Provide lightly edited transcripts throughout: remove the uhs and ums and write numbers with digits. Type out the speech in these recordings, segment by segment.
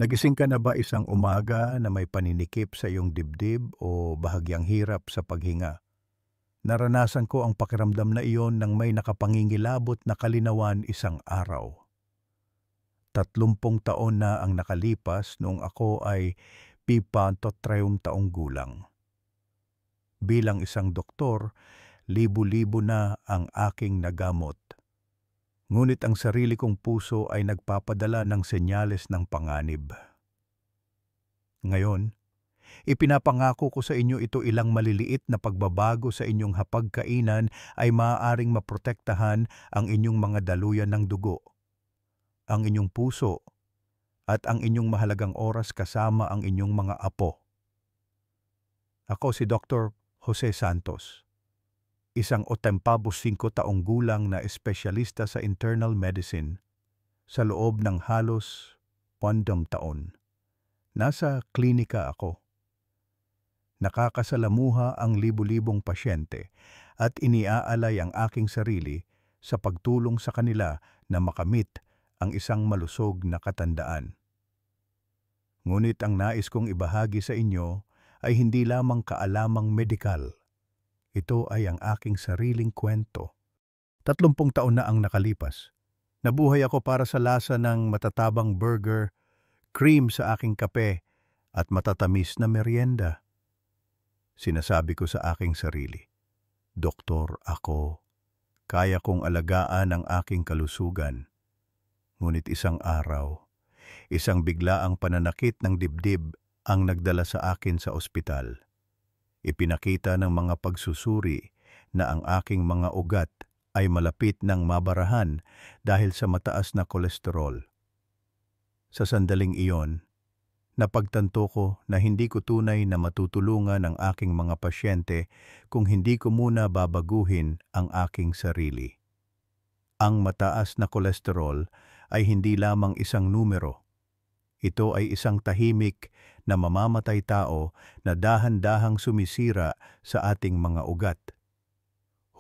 Nagising ka na ba isang umaga na may paninikip sa iyong dibdib o bahagyang hirap sa paghinga? Naranasan ko ang pakiramdam na iyon nang may nakapangingilabot na kalinawan isang araw. 30 taon na ang nakalipas noong ako ay 53 taong gulang. Bilang isang doktor, libu-libo na ang aking nagamot. Ngunit ang sarili kong puso ay nagpapadala ng senyales ng panganib. Ngayon, ipinapangako ko sa inyo ito ilang maliliit na pagbabago sa inyong hapagkainan ay maaaring maprotektahan ang inyong mga daluyan ng dugo, ang inyong puso, at ang inyong mahalagang oras kasama ang inyong mga apo. Ako si Dr. Jose Santos, isang 85 taong gulang na espesyalista sa internal medicine sa loob ng halos 10 taon. Nasa klinika ako. Nakakasalamuha ang libu-libong pasyente at iniaalay ang aking sarili sa pagtulong sa kanila na makamit ang isang malusog na katandaan. Ngunit ang nais kong ibahagi sa inyo ay hindi lamang kaalamang medikal. Ito ay ang aking sariling kwento. 30 taon na ang nakalipas. Nabuhay ako para sa lasa ng matatabang burger, cream sa aking kape, at matatamis na merienda. Sinasabi ko sa aking sarili, Doktor ako, kaya kong alagaan ang aking kalusugan. Ngunit isang araw, isang biglaang pananakit ng dibdib ang nagdala sa akin sa ospital. Ipinakita ng mga pagsusuri na ang aking mga ugat ay malapit ng mabarahan dahil sa mataas na kolesterol. Sa sandaling iyon, napagtanto ko na hindi ko tunay na matutulungan ang aking mga pasyente kung hindi ko muna babaguhin ang aking sarili. Ang mataas na kolesterol ay hindi lamang isang numero. Ito ay isang tahimik na mamamatay tao na dahan-dahang sumisira sa ating mga ugat.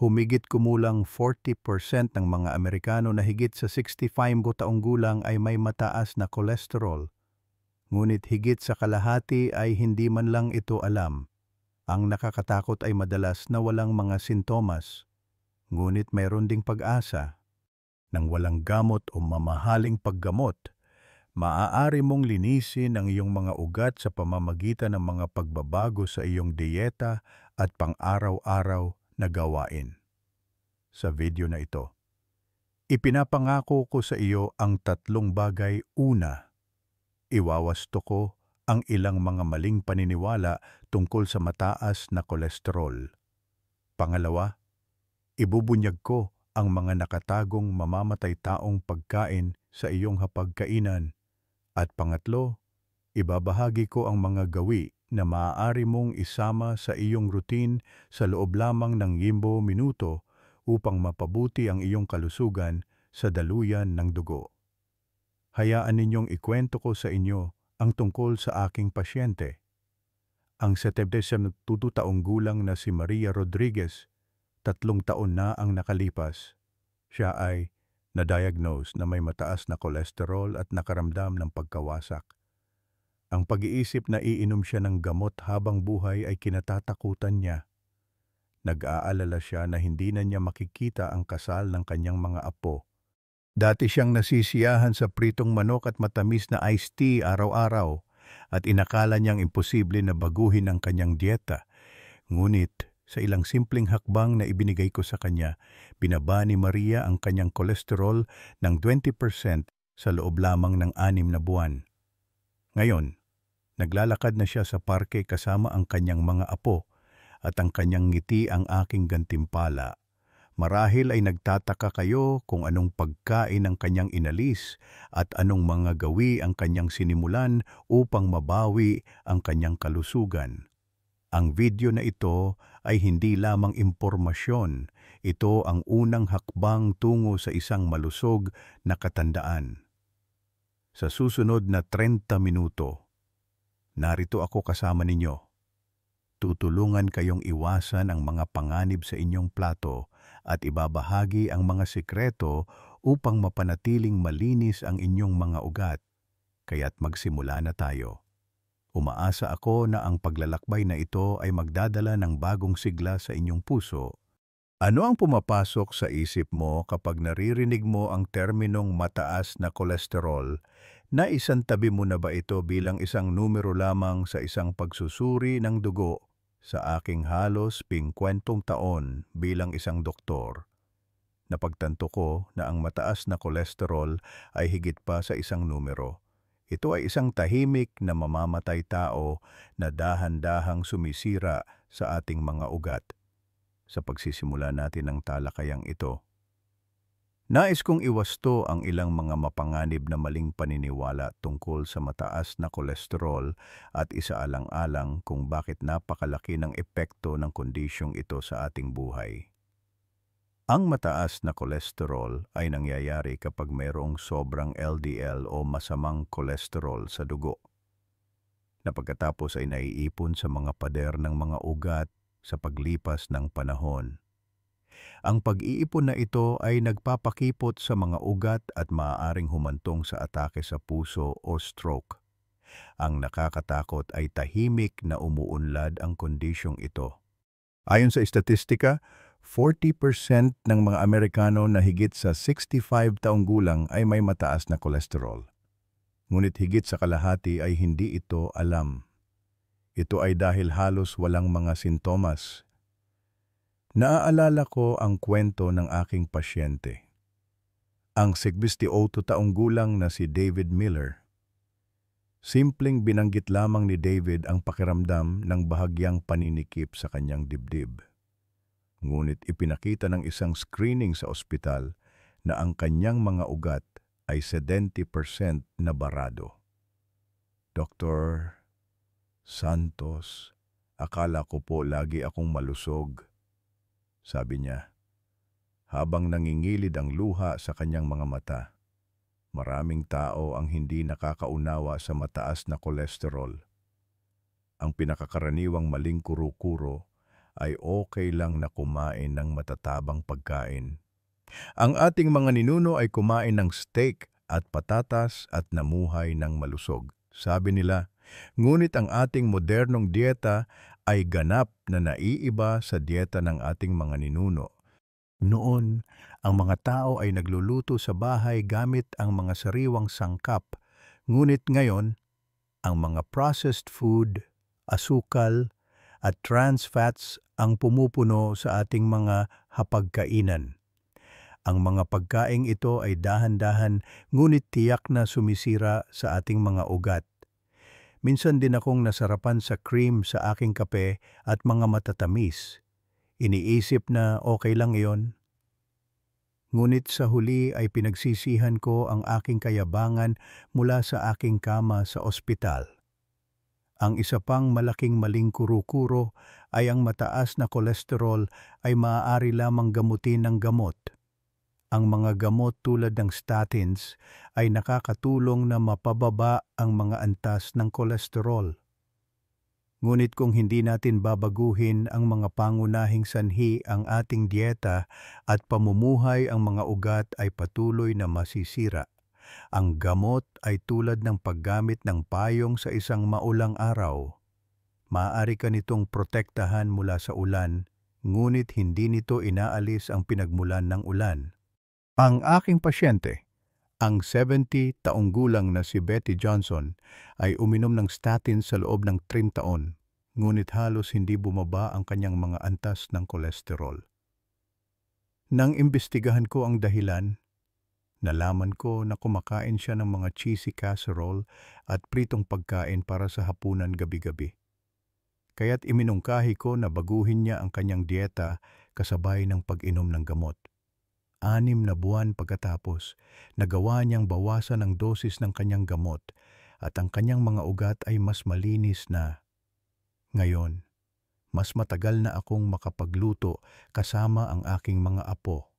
Humigit kumulang 40% ng mga Amerikano na higit sa 65 taong gulang ay may mataas na kolesterol. Ngunit higit sa kalahati ay hindi man lang ito alam. Ang nakakatakot ay madalas na walang mga sintomas. Ngunit mayroon ding pag-asa. Nang walang gamot o mamahaling paggamot, maaari mong linisin ang iyong mga ugat sa pamamagitan ng mga pagbabago sa iyong dieta at pang-araw-araw na gawain. Sa video na ito, ipinapangako ko sa iyo ang 3 bagay. Una, iwawasto ko ang ilang mga maling paniniwala tungkol sa mataas na kolesterol. Pangalawa, ibubunyag ko ang mga nakatagong mamamatay taong pagkain sa iyong hapagkainan. At pangatlo, ibabahagi ko ang mga gawi na maaari mong isama sa iyong routine sa loob lamang ng 10 minuto upang mapabuti ang iyong kalusugan sa daluyan ng dugo. Hayaan ninyong ikwento ko sa inyo ang tungkol sa aking pasyente. Ang 72 taong gulang na si Maria Rodriguez, 3 taon na ang nakalipas. Siya ay na-diagnose na may mataas na kolesterol at nakaramdam ng pagkawasak. Ang pag-iisip na iinom siya ng gamot habang buhay ay kinatatakutan niya. Nag-aalala siya na hindi na niya makikita ang kasal ng kanyang mga apo. Dati siyang nasisiyahan sa pritong manok at matamis na iced tea araw-araw at inakala niyang imposible na baguhin ang kanyang dieta. Ngunit sa ilang simpleng hakbang na ibinigay ko sa kanya, binaba ni Maria ang kanyang kolesterol ng 20% sa loob lamang ng 6 na buwan. Ngayon, naglalakad na siya sa parke kasama ang kanyang mga apo at ang kanyang ngiti ang aking gantimpala. Marahil ay nagtataka kayo kung anong pagkain ang kanyang inalis at anong mga gawi ang kanyang sinimulan upang mabawi ang kanyang kalusugan. Ang video na ito ay hindi lamang impormasyon, ito ang unang hakbang tungo sa isang malusog na katandaan. Sa susunod na 30 minuto, narito ako kasama ninyo. Tutulungan kayong iwasan ang mga panganib sa inyong plato at ibabahagi ang mga sikreto upang mapanatiling malinis ang inyong mga ugat. kaya't magsimula na tayo. Umaasa ako na ang paglalakbay na ito ay magdadala ng bagong sigla sa inyong puso. Ano ang pumapasok sa isip mo kapag naririnig mo ang terminong mataas na kolesterol? Naisantabi mo na ba ito bilang isang numero lamang sa isang pagsusuri ng dugo? Sa aking halos 50 taon bilang isang doktor, napagtanto ko na ang mataas na kolesterol ay higit pa sa isang numero. Ito ay isang tahimik na mamamatay tao na dahan-dahang sumisira sa ating mga ugat. Sa pagsisimula natin ng talakayang ito, nais kong iwasto ang ilang mga mapanganib na maling paniniwala tungkol sa mataas na kolesterol at isaalang-alang kung bakit napakalaki ng epekto ng kondisyong ito sa ating buhay. Ang mataas na kolesterol ay nangyayari kapag mayroong sobrang LDL o masamang kolesterol sa dugo, na pagkatapos ay naiipon sa mga pader ng mga ugat sa paglipas ng panahon. Ang pag-iipon na ito ay nagpapakipot sa mga ugat at maaaring humantong sa atake sa puso o stroke. Ang nakakatakot ay tahimik na umuunlad ang kondisyong ito. Ayon sa estatistika, 40% ng mga Amerikano na higit sa 65 taong gulang ay may mataas na kolesterol. Ngunit higit sa kalahati ay hindi ito alam. Ito ay dahil halos walang mga sintomas. Naaalala ko ang kwento ng aking pasyente, ang 68 taong gulang na si David Miller. Simpleng binanggit lamang ni David ang pakiramdam ng bahagyang paninikip sa kanyang dibdib. Ngunit ipinakita ng isang screening sa ospital na ang kanyang mga ugat ay 70% na barado. Dr. Santos, akala ko po lagi akong malusog, sabi niya, habang nangingilid ang luha sa kanyang mga mata. Maraming tao ang hindi nakakaunawa sa mataas na kolesterol. Ang pinakakaraniwang maling kuro-kuro ay okay lang na kumain ng matatabang pagkain. Ang ating mga ninuno ay kumain ng steak at patatas at namuhay ng malusog, sabi nila. Ngunit ang ating modernong dieta ay ganap na naiiba sa dieta ng ating mga ninuno. Noon, ang mga tao ay nagluluto sa bahay gamit ang mga sariwang sangkap. Ngunit ngayon, ang mga processed food, asukal, at trans fats ang pumupuno sa ating mga hapagkainan. Ang mga pagkaing ito ay dahan-dahan ngunit tiyak na sumisira sa ating mga ugat. Minsan din akong nasarapan sa cream sa aking kape at mga matatamis. Iniisip na okay lang iyon. Ngunit sa huli ay pinagsisihan ko ang aking kayabangan mula sa aking kama sa ospital. Ang isa pang malaking maling kuro-kuro ay ang mataas na kolesterol ay maaari lamang gamutin ng gamot. Ang mga gamot tulad ng statins ay nakakatulong na mapababa ang mga antas ng kolesterol. Ngunit kung hindi natin babaguhin ang mga pangunahing sanhi ang ating dieta at pamumuhay, ang mga ugat ay patuloy na masisira. Ang gamot ay tulad ng paggamit ng payong sa isang maulang araw. Maaari ka nitong protektahan mula sa ulan, ngunit hindi nito inaalis ang pinagmulan ng ulan. Ang aking pasyente, ang 70 taong gulang na si Betty Johnson, ay uminom ng statin sa loob ng 3 taon, ngunit halos hindi bumaba ang kanyang mga antas ng kolesterol. Nang imbestigahan ko ang dahilan, nalaman ko na kumakain siya ng mga cheesy casserole at pritong pagkain para sa hapunan gabi-gabi. Kaya't iminungkahi ko na baguhin niya ang kanyang dieta kasabay ng pag-inom ng gamot. 6 na buwan pagkatapos, nagawa niyang bawasan ang dosis ng kanyang gamot at ang kanyang mga ugat ay mas malinis na. Ngayon, mas matagal na akong makapagluto kasama ang aking mga apo,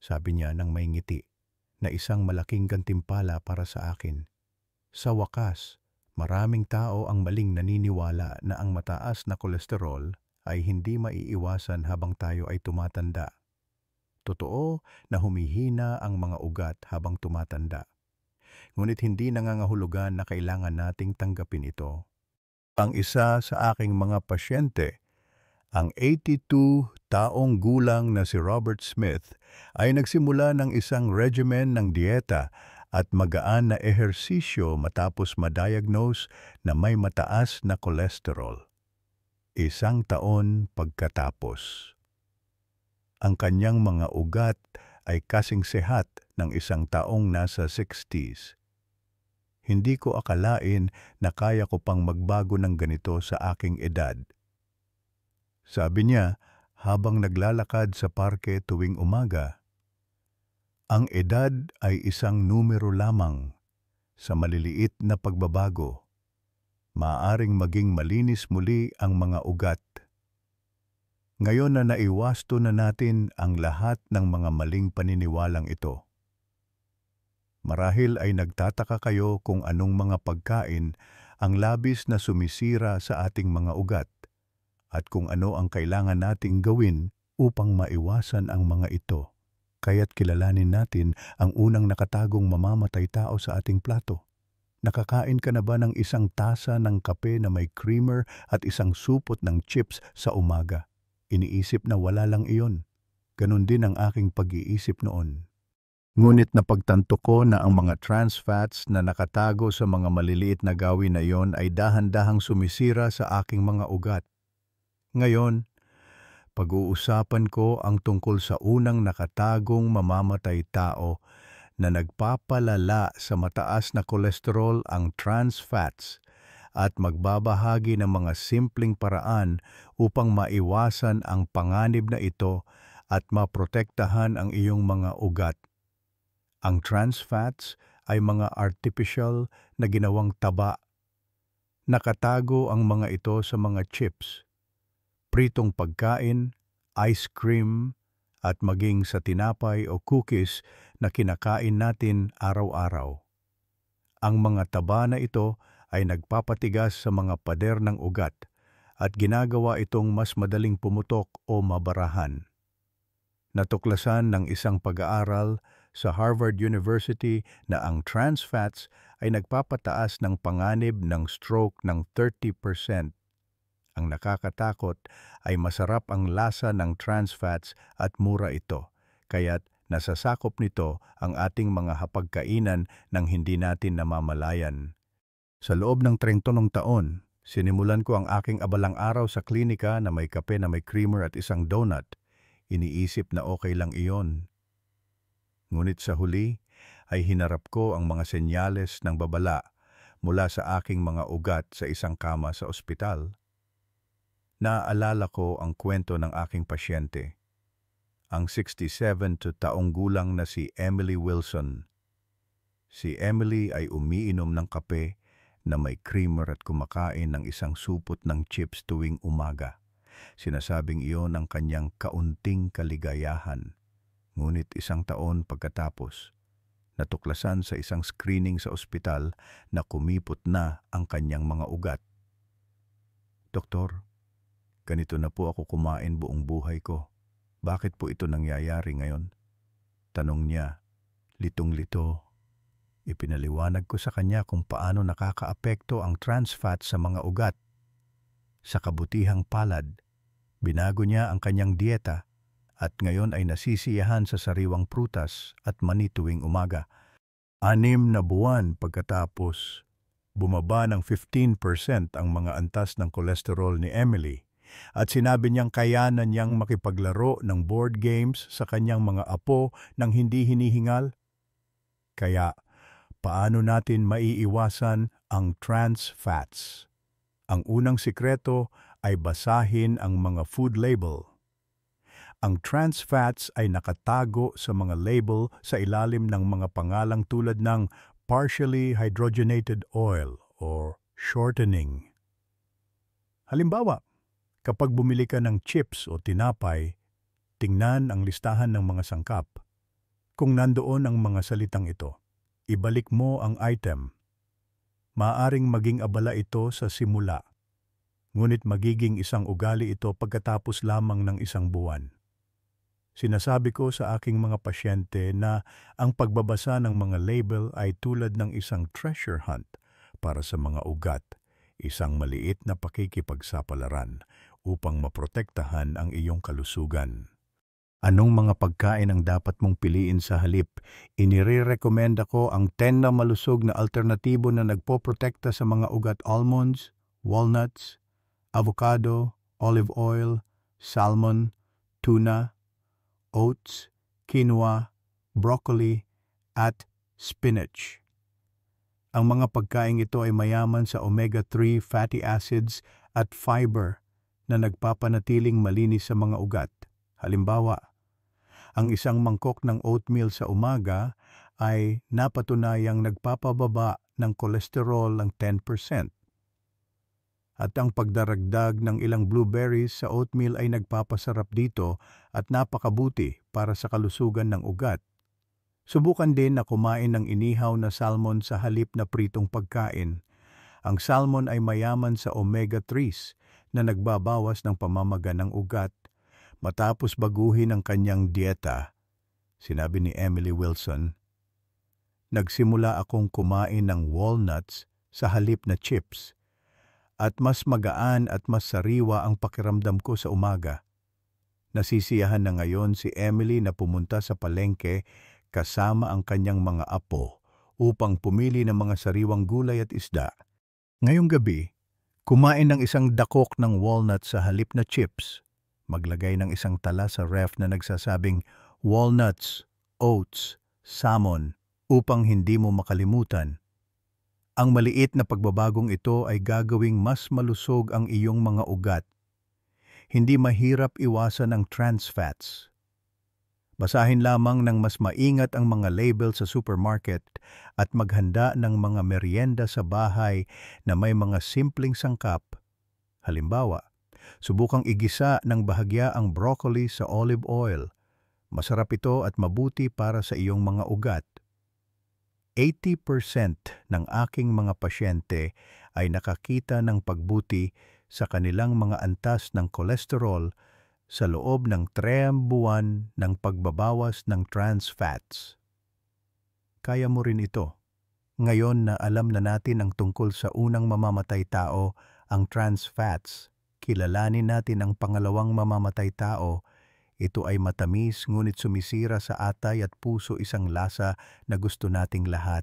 sabi niya nang may ngiti, na isang malaking gantimpala para sa akin. Sa wakas, maraming tao ang maling naniniwala na ang mataas na kolesterol ay hindi maiiwasan habang tayo ay tumatanda. Totoo na humihina ang mga ugat habang tumatanda. ngunit hindi nangangahulugan na kailangan nating tanggapin ito. Ang isa sa aking mga pasyente, ang 82 taong gulang na si Robert Smith, ay nagsimula ng isang regimen ng dieta at magaan na ehersisyo matapos ma-diagnose na may mataas na kolesterol. 1 taon pagkatapos. Ang kanyang mga ugat ay kasing sihat ng 1 taong nasa 60s. Hindi ko akalain na kaya ko pang magbago ng ganito sa aking edad. Sabi niya habang naglalakad sa parke tuwing umaga, ang edad ay isang numero lamang sa maliliit na pagbabago. Maaaring maging malinis muli ang mga ugat. Ngayon na naiwasto na natin ang lahat ng mga maling paniniwalang ito. Marahil ay nagtataka kayo kung anong mga pagkain ang labis na sumisira sa ating mga ugat at kung ano ang kailangan nating gawin upang maiwasan ang mga ito. Kaya't kilalanin natin ang unang nakatagong mamamatay tao sa ating plato. Nakakain ka na ba ng 1 tasa ng kape na may creamer at 1 supot ng chips sa umaga? Iniisip na wala lang iyon. Ganon din ang aking pag-iisip noon. Ngunit napagtanto ko na ang mga trans fats na nakatago sa mga maliliit na gawin na iyon ay dahan-dahang sumisira sa aking mga ugat. Ngayon, pag-uusapan ko ang tungkol sa unang nakatagong mamamatay tao na nagpapalala sa mataas na kolesterol, ang trans fats, at magbabahagi ng mga simpleng paraan upang maiwasan ang panganib na ito at maprotektahan ang iyong mga ugat. Ang trans fats ay mga artificial na ginawang taba. Nakatago ang mga ito sa mga chips, pritong pagkain, ice cream, at maging sa tinapay o cookies na kinakain natin araw-araw. Ang mga taba na ito ay nagpapatigas sa mga pader ng ugat at ginagawa itong mas madaling pumutok o mabarahan. Natuklasan ng isang pag-aaral sa Harvard University na ang trans fats ay nagpapataas ng panganib ng stroke ng 30%. Ang nakakatakot ay masarap ang lasa ng trans fats at mura ito, kaya't nasasakop nito ang ating mga hapagkainan nang hindi natin namamalayan. Sa loob ng 30 taon, sinimulan ko ang aking abalang araw sa klinika na may kape na may creamer at 1 donut. Iniisip na okay lang iyon. Ngunit sa huli ay hinarap ko ang mga senyales ng babala mula sa aking mga ugat sa isang kama sa ospital. Naaalala ko ang kwento ng aking pasyente, ang 67 taong gulang na si Emily Wilson. Si Emily ay umiinom ng kape na may creamer at kumakain ng 1 supot ng chips tuwing umaga. Sinasabing iyon ang kanyang kaunting kaligayahan. Ngunit 1 taon pagkatapos, natuklasan sa isang screening sa ospital na kumipot na ang kanyang mga ugat. Doktor, ganito na po ako kumain buong buhay ko. Bakit po ito nangyayari ngayon? Tanong niya, litong-lito. Ipinaliwanag ko sa kanya kung paano nakakaapekto ang trans fat sa mga ugat. Sa kabutihang palad, binago niya ang kanyang dieta at ngayon ay nasisiyahan sa sariwang prutas at mani tuwing umaga. 6 na buwan pagkatapos, bumaba ng 15% ang mga antas ng kolesterol ni Emily. At sinabi niyang kayanan niyang makipaglaro ng board games sa kanyang mga apo nang hindi hinihingal. Kaya, paano natin maiiwasan ang trans fats? Ang unang sikreto ay basahin ang mga food label. Ang trans fats ay nakatago sa mga label sa ilalim ng mga pangalang tulad ng partially hydrogenated oil or shortening. Halimbawa, kapag bumili ka ng chips o tinapay, tingnan ang listahan ng mga sangkap. Kung nandoon ang mga salitang ito, ibalik mo ang item. Maaring maging abala ito sa simula, ngunit magiging isang ugali ito pagkatapos lamang ng 1 buwan. Sinasabi ko sa aking mga pasyente na ang pagbabasa ng mga label ay tulad ng isang treasure hunt para sa mga ugat, isang maliit na pakikipagsapalaran upang maprotektahan ang iyong kalusugan. Anong mga pagkain ang dapat mong piliin sa halip? Inirekomenda ko ang 10 na malusog na alternatibo na nagpoprotekta sa mga ugat: almonds, walnuts, avocado, olive oil, salmon, tuna, oats, quinoa, broccoli, at spinach. Ang mga pagkain ito ay mayaman sa omega-3 fatty acids at fiber na nagpapanatiling malinis sa mga ugat. Halimbawa, ang isang mangkok ng oatmeal sa umaga ay napatunayang nagpapababa ng kolesterol ng 10%. At ang pagdaragdag ng ilang blueberries sa oatmeal ay nagpapasarap dito at napakabuti para sa kalusugan ng ugat. Subukan din na kumain ng inihaw na salmon sa halip na pritong pagkain. Ang salmon ay mayaman sa omega-3s na nagbabawas ng pamamaga ng ugat. Matapos baguhin ang kanyang dieta, sinabi ni Emily Wilson, nagsimula akong kumain ng walnuts sa halip na chips at mas magaan at mas sariwa ang pakiramdam ko sa umaga. Nasisiyahan na ngayon si Emily na pumunta sa palengke kasama ang kanyang mga apo upang pumili ng mga sariwang gulay at isda. Ngayong gabi, kumain ng isang dakok ng walnut sa halip na chips. Maglagay ng isang tala sa ref na nagsasabing walnuts, oats, salmon upang hindi mo makalimutan. Ang maliit na pagbabagong ito ay gagawing mas malusog ang iyong mga ugat. Hindi mahirap iwasan ang trans fats. Basahin lamang ng mas maingat ang mga label sa supermarket at maghanda ng mga merienda sa bahay na may mga simpleng sangkap. Halimbawa, subukang igisa ng bahagya ang broccoli sa olive oil. Masarap ito at mabuti para sa iyong mga ugat. 80% ng aking mga pasyente ay nakakita ng pagbuti sa kanilang mga antas ng kolesterol sa loob ng 3 buwan ng pagbabawas ng trans fats. Kaya mo rin ito. Ngayon na alam na natin ang tungkol sa unang mamamatay tao, ang trans fats, kilalanin natin ang pangalawang mamamatay tao. Ito ay matamis ngunit sumisira sa atay at puso, isang lasa na gusto nating lahat.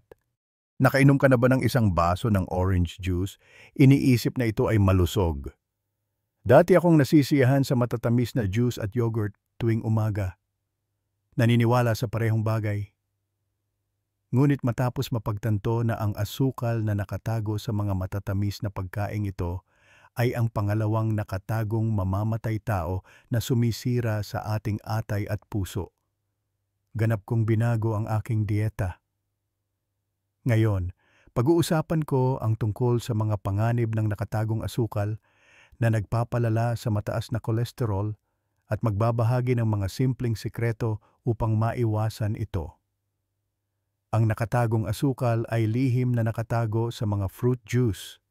Nakainom ka na ba ng isang baso ng orange juice? Iniisip na ito ay malusog. Dati akong nasisiyahan sa matatamis na juice at yogurt tuwing umaga. Naniniwala sa parehong bagay. Ngunit matapos mapagtanto na ang asukal na nakatago sa mga matatamis na pagkain ito ay ang pangalawang nakatagong mamamatay tao na sumisira sa ating atay at puso, ganap kong binago ang aking dieta. Ngayon, pag-uusapan ko ang tungkol sa mga panganib ng nakatagong asukal na nagpapalala sa mataas na kolesterol at magbabahagi ng mga simpleng sikreto upang maiwasan ito. Ang nakatagong asukal ay lihim na nakatago sa mga fruit juice,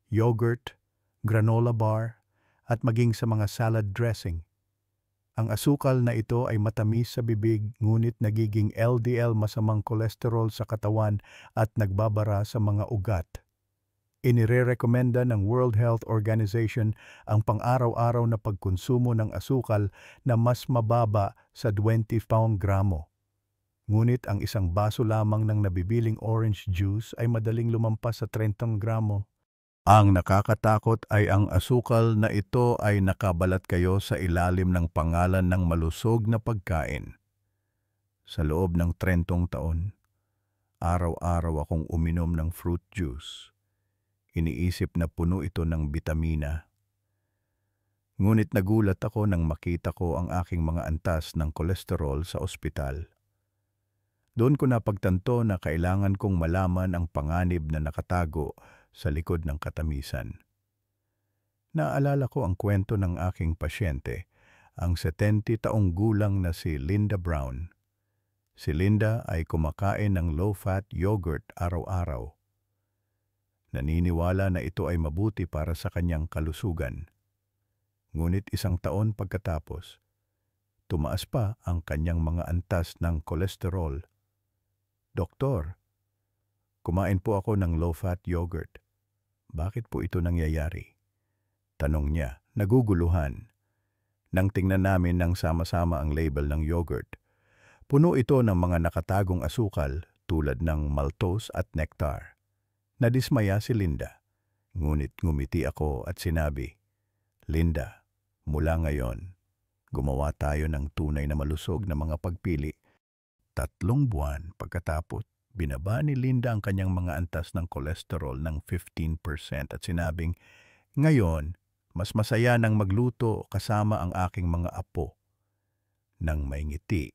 yogurt, granola bar, at maging sa mga salad dressing. Ang asukal na ito ay matamis sa bibig ngunit nagiging LDL, masamang kolesterol sa katawan at nagbabara sa mga ugat. Inirekomenda ng World Health Organization ang pang-araw-araw na pagkonsumo ng asukal na mas mababa sa 20 gramo. Ngunit ang isang baso lamang ng nabibiling orange juice ay madaling lumampas sa 30 gramo. Ang nakakatakot ay ang asukal na ito ay nakabalat kayo sa ilalim ng pangalan ng malusog na pagkain. Sa loob ng 30 taon, araw-araw akong uminom ng fruit juice. Iniisip na puno ito ng bitamina. Ngunit nagulat ako nang makita ko ang aking mga antas ng kolesterol sa ospital. Doon ko napagtanto na kailangan kong malaman ang panganib na nakatago sa likod ng katamisan. Naalala ko ang kwento ng aking pasyente, ang 70 taong gulang na si Linda Brown. Si Linda ay kumakain ng low-fat yogurt araw-araw. Naniniwala na ito ay mabuti para sa kanyang kalusugan. Ngunit 1 taon pagkatapos, Tumaas pa ang kanyang mga antas ng kolesterol. Doktor, kumain po ako ng low-fat yogurt. Bakit po ito nangyayari? Tanong niya, naguguluhan. Nang tingnan namin ng sama-sama ang label ng yogurt, puno ito ng mga nakatagong asukal tulad ng maltose at nectar. Nadismaya si Linda. Ngunit ngumiti ako at sinabi, Linda, mula ngayon, gumawa tayo ng tunay na malusog na mga pagpili. 3 buwan pagkatapos, binaba ni Linda ang kanyang mga antas ng kolesterol ng 15% at sinabing, ngayon, mas masaya nang magluto kasama ang aking mga apo. Nang may ngiti,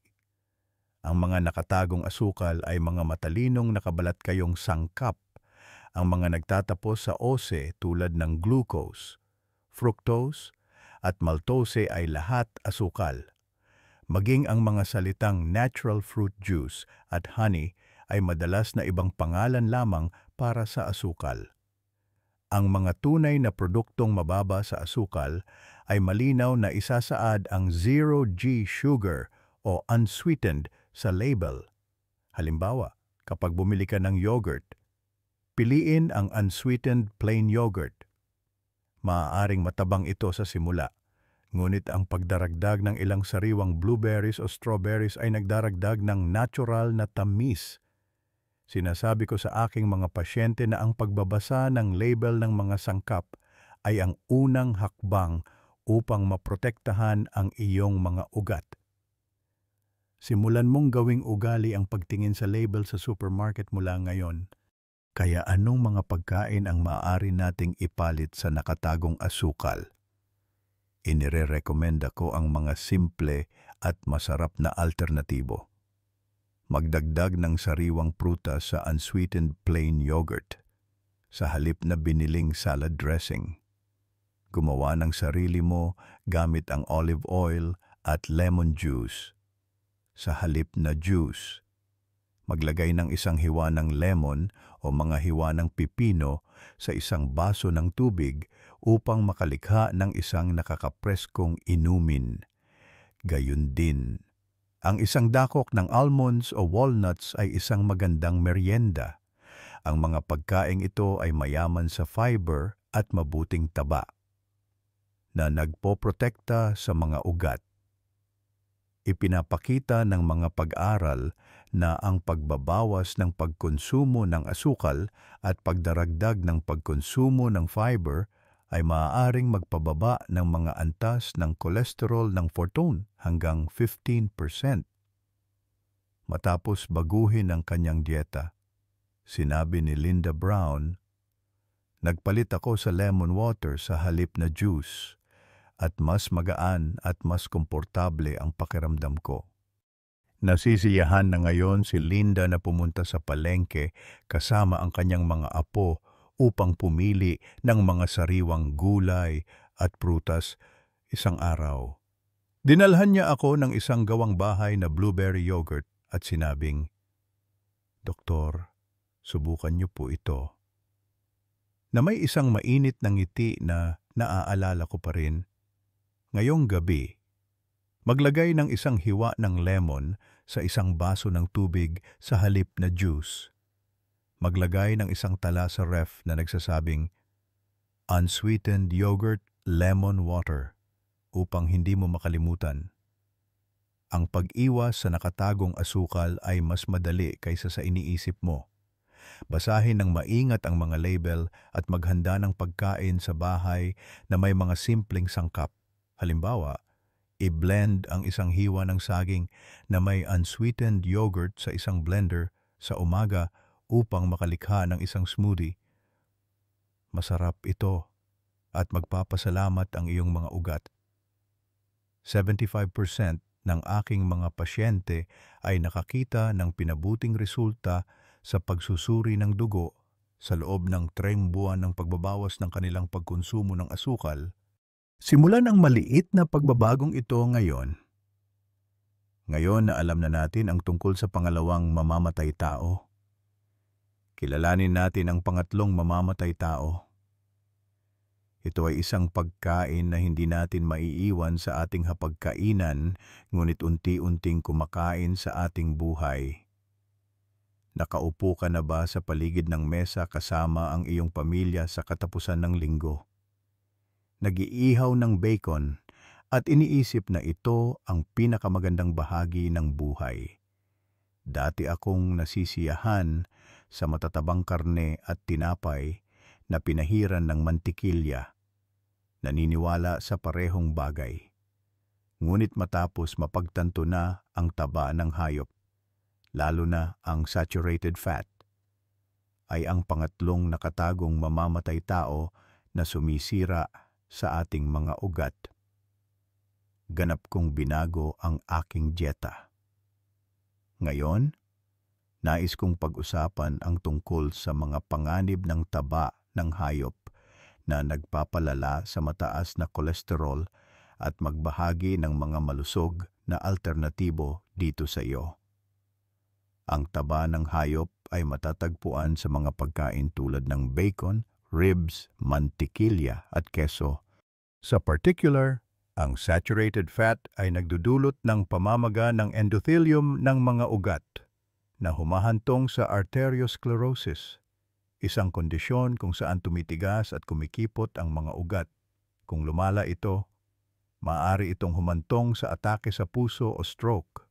ang mga nakatagong asukal ay mga matalinong nakabalat kayong sangkap. Ang mga nagtatapos sa ose tulad ng glucose, fructose, at maltose ay lahat asukal. Maging ang mga salitang natural fruit juice at honey ay madalas na ibang pangalan lamang para sa asukal. Ang mga tunay na produktong mababa sa asukal ay malinaw na isasaad ang 0G sugar o unsweetened sa label. Halimbawa, kapag bumili ka ng yogurt, piliin ang unsweetened plain yogurt. Maaaring matabang ito sa simula, ngunit ang pagdaragdag ng ilang sariwang blueberries o strawberries ay nagdaragdag ng natural na tamis. Sinasabi ko sa aking mga pasyente na ang pagbabasa ng label ng mga sangkap ay ang unang hakbang upang maprotektahan ang iyong mga ugat. Simulan mong gawing ugali ang pagtingin sa label sa supermarket mula ngayon. Kaya anong mga pagkain ang maaari nating ipalit sa nakatagong asukal? Inirerekomenda ko ang mga simple at masarap na alternatibo. Magdagdag ng sariwang prutas sa unsweetened plain yogurt sa halip na biniling salad dressing. Gumawa ng sarili mo gamit ang olive oil at lemon juice. Sa halip na juice, maglagay ng isang hiwa ng lemon o mga hiwa ng pipino sa isang baso ng tubig upang makalikha ng isang nakakapreskong inumin. Gayun din, ang isang dakok ng almonds o walnuts ay isang magandang merienda. Ang mga pagkaing ito ay mayaman sa fiber at mabuting taba na nagpoprotekta sa mga ugat. Ipinapakita ng mga pag-aral na ang pagbabawas ng pagkonsumo ng asukal at pagdaragdag ng pagkonsumo ng fiber ay maaaring magpababa ng mga antas ng kolesterol ng 14 hanggang 15%. Matapos baguhin ang kanyang dieta, sinabi ni Linda Brown, nagpalit ako sa lemon water sa halip na juice at mas magaan at mas komportable ang pakiramdam ko. Nasisiyahan na ngayon si Linda na pumunta sa palengke kasama ang kanyang mga apo upang pumili ng mga sariwang gulay at prutas isang araw. Dinalhan niya ako ng isang gawang bahay na blueberry yogurt at sinabing, Doktor, subukan niyo po ito. Na may isang mainit na ngiti na naaalala ko pa rin. Ngayong gabi, maglagay ng isang hiwa ng lemon sa isang baso ng tubig sa halip na juice. Maglagay ng isang tala sa ref na nagsasabing unsweetened yogurt lemon water upang hindi mo makalimutan. Ang pag-iwas sa nakatagong asukal ay mas madali kaysa sa iniisip mo. Basahin ng maingat ang mga label at maghanda ng pagkain sa bahay na may mga simpleng sangkap. Halimbawa, i-blend ang isang hiwa ng saging na may unsweetened yogurt sa isang blender sa umaga upang makalikha ng isang smoothie. Masarap ito at magpapasalamat ang iyong mga ugat. 75% ng aking mga pasyente ay nakakita ng pinabuting resulta sa pagsusuri ng dugo sa loob ng 3 buwan ng pagbabawas ng kanilang pagkonsumo ng asukal. Simulan ang maliit na pagbabagong ito ngayon. Ngayon na alam na natin ang tungkol sa pangalawang mamamatay tao, kilalanin natin ang pangatlong mamamatay tao. Ito ay isang pagkain na hindi natin maiiwan sa ating hapagkainan, ngunit unti-unting kumakain sa ating buhay. Nakaupo ka na ba sa paligid ng mesa kasama ang iyong pamilya sa katapusan ng linggo? Nag-iihaw ng bacon at iniisip na ito ang pinakamagandang bahagi ng buhay. Dati akong nasisiyahan sa matatabang karne at tinapay na pinahiran ng mantikilya. Naniniwala sa parehong bagay. Ngunit matapos mapagtanto na ang taba ng hayop, lalo na ang saturated fat, ay ang pangatlong nakatagong mamamatay tao na sumisira sa ating mga ugat. Ganap kong binago ang aking dieta. Ngayon, nais kong pag-usapan ang tungkol sa mga panganib ng taba ng hayop na nagpapalala sa mataas na kolesterol at magbahagi ng mga malusog na alternatibo dito sa iyo. Ang taba ng hayop ay matatagpuan sa mga pagkain tulad ng bacon, ribs, mantikilya at keso. Sa particular, ang saturated fat ay nagdudulot ng pamamaga ng endothelium ng mga ugat na humahantong sa arteriosclerosis, isang kondisyon kung saan tumitigas at kumikipot ang mga ugat. Kung lumala ito, maaari itong humantong sa atake sa puso o stroke.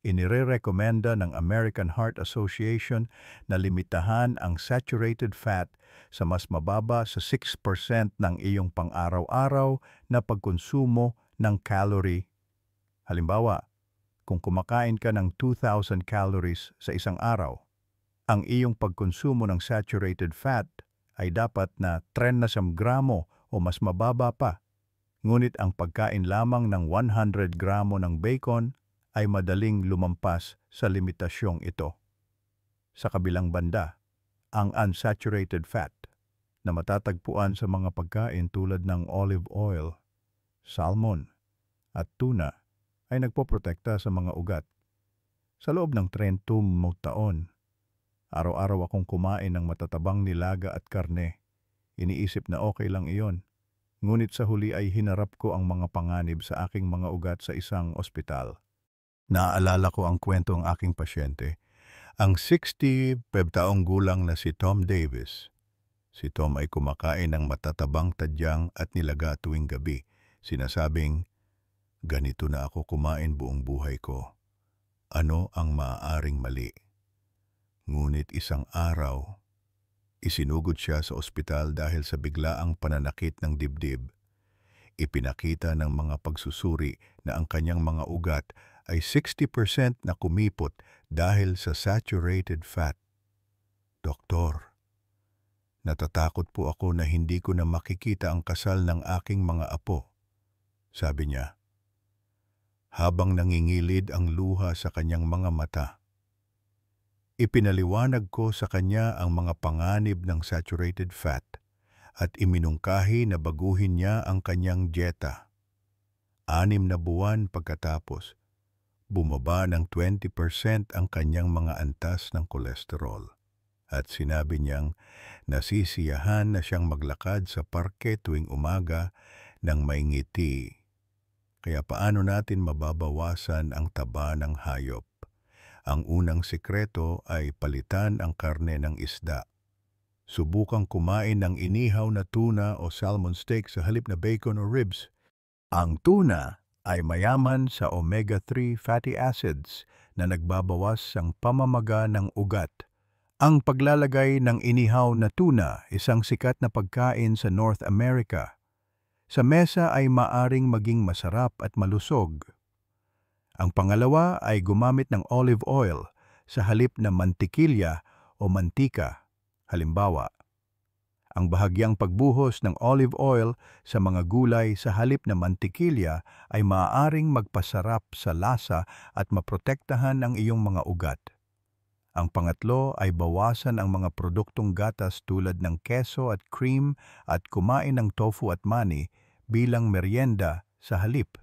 Inirerekomenda ng American Heart Association na limitahan ang saturated fat sa mas mababa sa 6% ng iyong pang-araw-araw na pagkonsumo ng calorie. Halimbawa, kung kumakain ka ng 2,000 calories sa isang araw, ang iyong pagkonsumo ng saturated fat ay dapat na 30 gramo o mas mababa pa. Ngunit ang pagkain lamang ng 100 gramo ng bacon ay madaling lumampas sa limitasyong ito. Sa kabilang banda, ang unsaturated fat na matatagpuan sa mga pagkain tulad ng olive oil, salmon, at tuna ay nagpoprotekta sa mga ugat. Sa loob ng 30 taon, araw-araw akong kumain ng matatabang nilaga at karne. Iniisip na okay lang iyon. Ngunit sa huli ay hinarap ko ang mga panganib sa aking mga ugat sa isang ospital. Naaalala ko ang kwento ng aking pasyente, ang 65 taong gulang na si Tom Davis. Si Tom ay kumakain ng matatabang tadyang at nilaga tuwing gabi. Sinasabing, ganito na ako kumain buong buhay ko. Ano ang maaaring mali? Ngunit isang araw, isinugod siya sa ospital dahil sa biglaang pananakit ng dibdib. Ipinakita ng mga pagsusuri na ang kanyang mga ugat ay 60% na kumipot dahil sa saturated fat. Doktor, natatakot po ako na hindi ko na makikita ang kasal ng aking mga apo, sabi niya. Habang nangingilid ang luha sa kanyang mga mata, ipinaliwanag ko sa kanya ang mga panganib ng saturated fat at iminungkahi na baguhin niya ang kanyang dieta. 6 na buwan pagkatapos, bumaba ng 20% ang kanyang mga antas ng kolesterol. At sinabi niyang nasisiyahan na siyang maglakad sa parke tuwing umaga ng may ngiti. Kaya paano natin mababawasan ang taba ng hayop? Ang unang sikreto ay palitan ang karne ng isda. Subukang kumain ng inihaw na tuna o salmon steak sa halip na bacon o ribs. Ang tuna ay mayaman sa omega-3 fatty acids na nagbabawas ng pamamaga ng ugat. Ang paglalagay ng inihaw na tuna, isang sikat na pagkain sa North America, sa mesa ay maaring maging masarap at malusog. Ang pangalawa ay gumamit ng olive oil sa halip na mantikilya o mantika. Halimbawa, ang bahagyang pagbuhos ng olive oil sa mga gulay sa halip na mantikilya ay maaaring magpasarap sa lasa at maprotektahan ang iyong mga ugat. Ang pangatlo ay bawasan ang mga produktong gatas tulad ng keso at cream at kumain ng tofu at mani bilang merienda sa halip.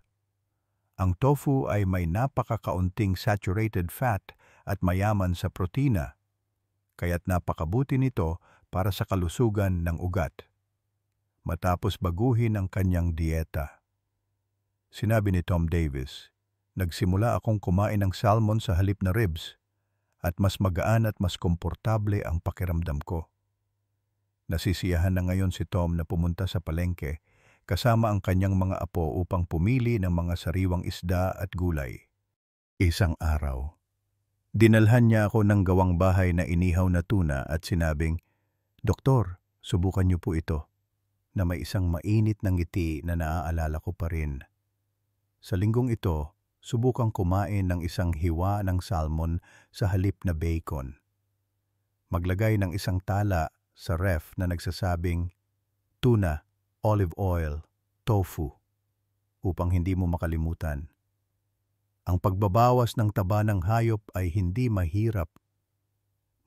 Ang tofu ay may napakakaunting saturated fat at mayaman sa protina, kaya't napakabuti nito para sa kalusugan ng ugat. matapos baguhin ang kanyang dieta. Sinabi ni Tom Davis, nagsimula akong kumain ng salmon sa halip na ribs at mas magaan at mas komportable ang pakiramdam ko. Nasisiyahan na ngayon si Tom na pumunta sa palengke kasama ang kanyang mga apo upang pumili ng mga sariwang isda at gulay. Isang araw, dinalhan niya ako ng gawang bahay na inihaw na tuna at sinabing, "Doktor, subukan niyo po ito," na may isang mainit na ngiti na naaalala ko pa rin. Sa linggong ito, subukang kumain ng isang hiwa ng salmon sa halip na bacon. Maglagay ng isang tala sa ref na nagsasabing, "Tuna, olive oil, tofu," upang hindi mo makalimutan. Ang pagbabawas ng taba ng hayop ay hindi mahirap.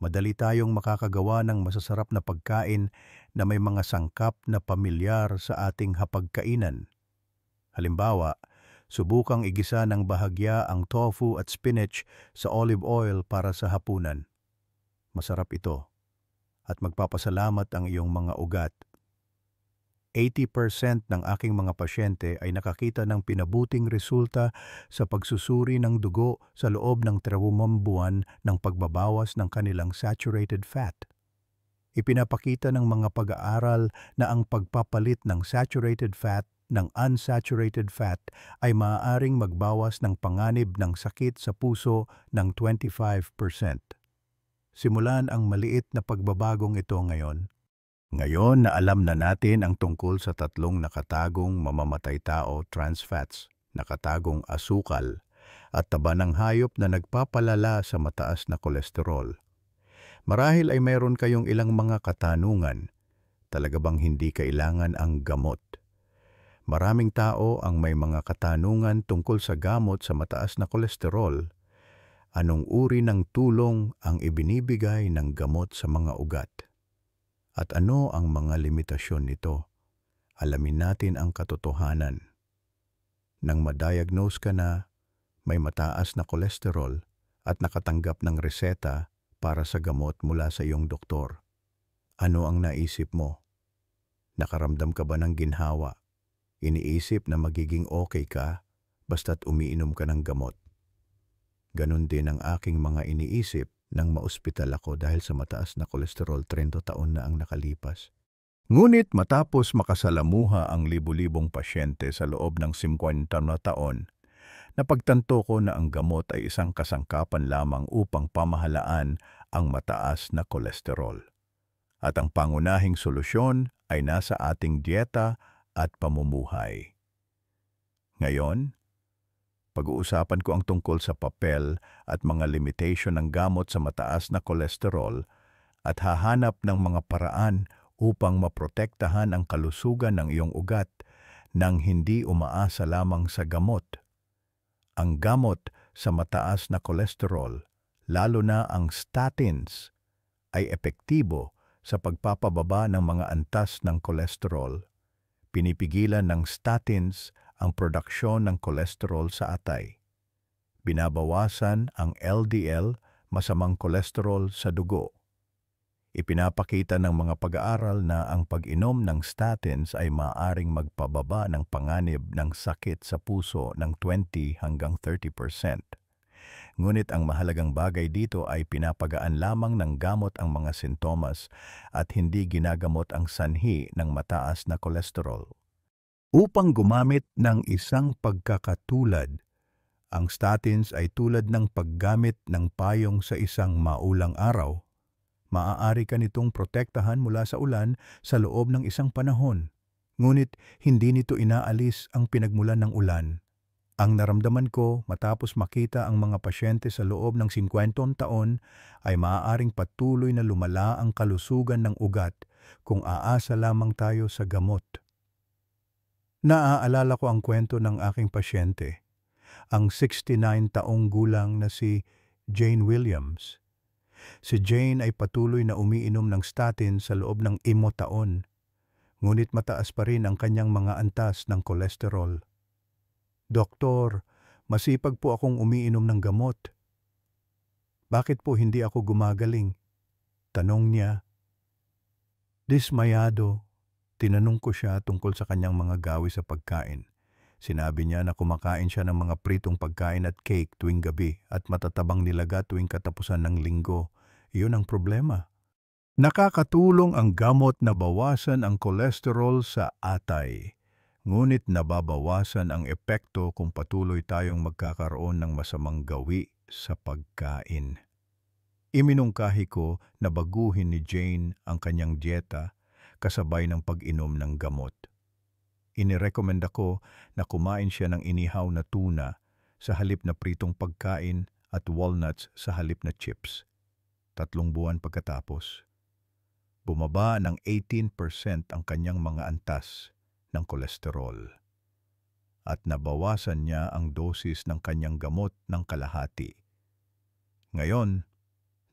Madali tayong makakagawa ng masasarap na pagkain na may mga sangkap na pamilyar sa ating hapagkainan. Halimbawa, subukang igisa ng bahagya ang tofu at spinach sa olive oil para sa hapunan. Masarap ito at magpapasalamat ang iyong mga ugat. 80% ng aking mga pasyente ay nakakita ng pinabuting resulta sa pagsusuri ng dugo sa loob ng 3 buwan ng pagbabawas ng kanilang saturated fat. Ipinapakita ng mga pag-aaral na ang pagpapalit ng saturated fat ng unsaturated fat ay maaaring magbawas ng panganib ng sakit sa puso ng 25%. Simulan ang maliit na pagbabagong ito ngayon. Ngayon na alam na natin ang tungkol sa 3 nakatagong mamamatay tao trans fats, nakatagong asukal, at taba ng hayop na nagpapalala sa mataas na kolesterol. Marahil ay mayroon kayong ilang mga katanungan. Talaga bang hindi kailangan ang gamot? Maraming tao ang may mga katanungan tungkol sa gamot sa mataas na kolesterol. Anong uri ng tulong ang ibinibigay ng gamot sa mga ugat? At ano ang mga limitasyon nito? Alamin natin ang katotohanan. Nang ma-diagnose ka na, may mataas na kolesterol at nakatanggap ng reseta para sa gamot mula sa iyong doktor. Ano ang naisip mo? Nakaramdam ka ba ng ginhawa? Iniisip na magiging okay ka basta't umiinom ka ng gamot. Ganon din ang aking mga iniisip nang maospital ako dahil sa mataas na kolesterol 30 taon na ang nakalipas. Ngunit matapos makasalamuha ang libu-libong pasyente sa loob ng 50 na taon, napagtanto ko na ang gamot ay isang kasangkapan lamang upang pamahalaan ang mataas na kolesterol. At ang pangunahing solusyon ay nasa ating dieta at pamumuhay. Ngayon, pag-uusapan ko ang tungkol sa papel at mga limitation ng gamot sa mataas na kolesterol at hahanap ng mga paraan upang maprotektahan ang kalusugan ng iyong ugat nang hindi umaasa lamang sa gamot. Ang gamot sa mataas na kolesterol, lalo na ang statins, ay epektibo sa pagpapababa ng mga antas ng kolesterol. Pinipigilan ng statins ang produksyon ng kolesterol sa atay. Binabawasan ang LDL, masamang kolesterol sa dugo. Ipinapakita ng mga pag-aaral na ang pag-inom ng statins ay maaaring magpababa ng panganib ng sakit sa puso ng 20 hanggang 30%. Ngunit ang mahalagang bagay dito ay pinapagaan lamang ng gamot ang mga sintomas at hindi ginagamot ang sanhi ng mataas na kolesterol. Upang gumamit ng isang pagkakatulad, ang statins ay tulad ng paggamit ng payong sa isang maulang araw. Maaari ka nitong protektahan mula sa ulan sa loob ng isang panahon. Ngunit hindi nito inaalis ang pinagmulan ng ulan. Ang naramdaman ko matapos makita ang mga pasyente sa loob ng 50 taon ay maaaring patuloy na lumala ang kalusugan ng ugat kung aasa lamang tayo sa gamot. Naaalala ko ang kwento ng aking pasyente, ang 69 taong gulang na si Jane Williams. Si Jane ay patuloy na umiinom ng statin sa loob ng 5 taon, ngunit mataas pa rin ang kanyang mga antas ng kolesterol. "Doktor, masipag po akong umiinom ng gamot. Bakit po hindi ako gumagaling?" tanong niya. Dismayado, Tinanong ko siya tungkol sa kanyang mga gawi sa pagkain. Sinabi niya na kumakain siya ng mga pritong pagkain at cake tuwing gabi at matatabang nilaga tuwing katapusan ng linggo. Iyon ang problema. Nakakatulong ang gamot na bawasan ang kolesterol sa atay. Ngunit nababawasan ang epekto kung patuloy tayong magkakaroon ng masamang gawi sa pagkain. Iminungkahi ko na baguhin ni Jane ang kanyang dieta kasabay ng pag-inom ng gamot. Inirekomenda ko na kumain siya ng inihaw na tuna sa halip na pritong pagkain at walnuts sa halip na chips. 3 buwan pagkatapos, bumaba ng 18% ang kanyang mga antas ng kolesterol at nabawasan niya ang dosis ng kanyang gamot ng kalahati. Ngayon,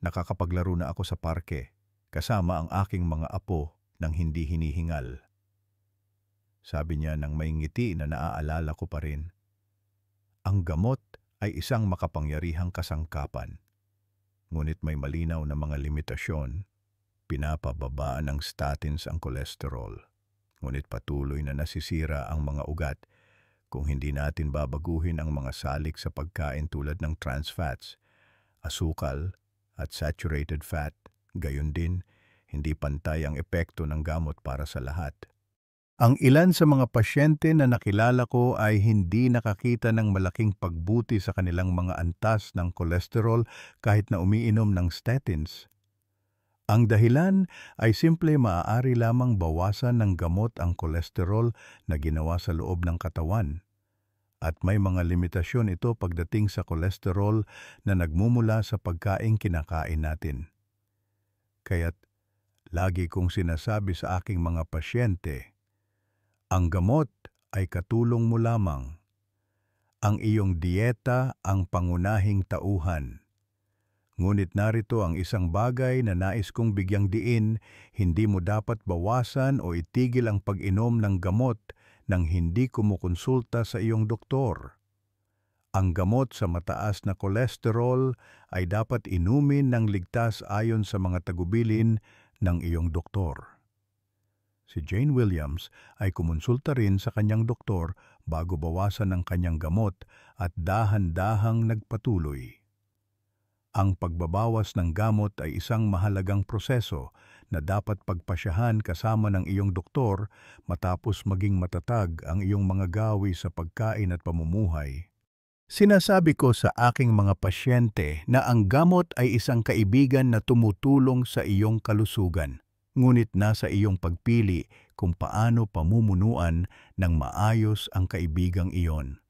nakakapaglaro na ako sa parke kasama ang aking mga apo nang hindi hinihingal. Sabi niya nang may ngiti na naaalala ko pa rin. Ang gamot ay isang makapangyarihang kasangkapan, ngunit may malinaw na mga limitasyon. Pinapababa ng statins ang kolesterol, ngunit patuloy na nasisira ang mga ugat kung hindi natin babaguhin ang mga salik sa pagkain tulad ng trans fats, asukal at saturated fat. Gayon din, hindi pantay ang epekto ng gamot para sa lahat. Ang ilan sa mga pasyente na nakilala ko ay hindi nakakita ng malaking pagbuti sa kanilang mga antas ng kolesterol kahit na umiinom ng statins. Ang dahilan ay simple maaari lamang bawasan ng gamot ang kolesterol na ginawa sa loob ng katawan. At may mga limitasyon ito pagdating sa kolesterol na nagmumula sa pagkaing kinakain natin. Kaya't lagi kong sinasabi sa aking mga pasyente, ang gamot ay katulong mo lamang. Ang iyong dieta ang pangunahing tauhan. Ngunit narito ang isang bagay na nais kong bigyang diin, hindi mo dapat bawasan o itigil ang pag-inom ng gamot nang hindi kumukonsulta sa iyong doktor. Ang gamot sa mataas na kolesterol ay dapat inumin ng ligtas ayon sa mga tagubilin ng iyong doktor. Si Jane Williams ay kumonsulta rin sa kanyang doktor bago bawasan ang kanyang gamot at dahan-dahang nagpatuloy. Ang pagbabawas ng gamot ay isang mahalagang proseso na dapat pagpasyahan kasama ng iyong doktor matapos maging matatag ang iyong mga gawi sa pagkain at pamumuhay. Sinasabi ko sa aking mga pasyente na ang gamot ay isang kaibigan na tumutulong sa iyong kalusugan, ngunit nasa iyong pagpili kung paano pamumunuan ng maayos ang kaibigang iyon.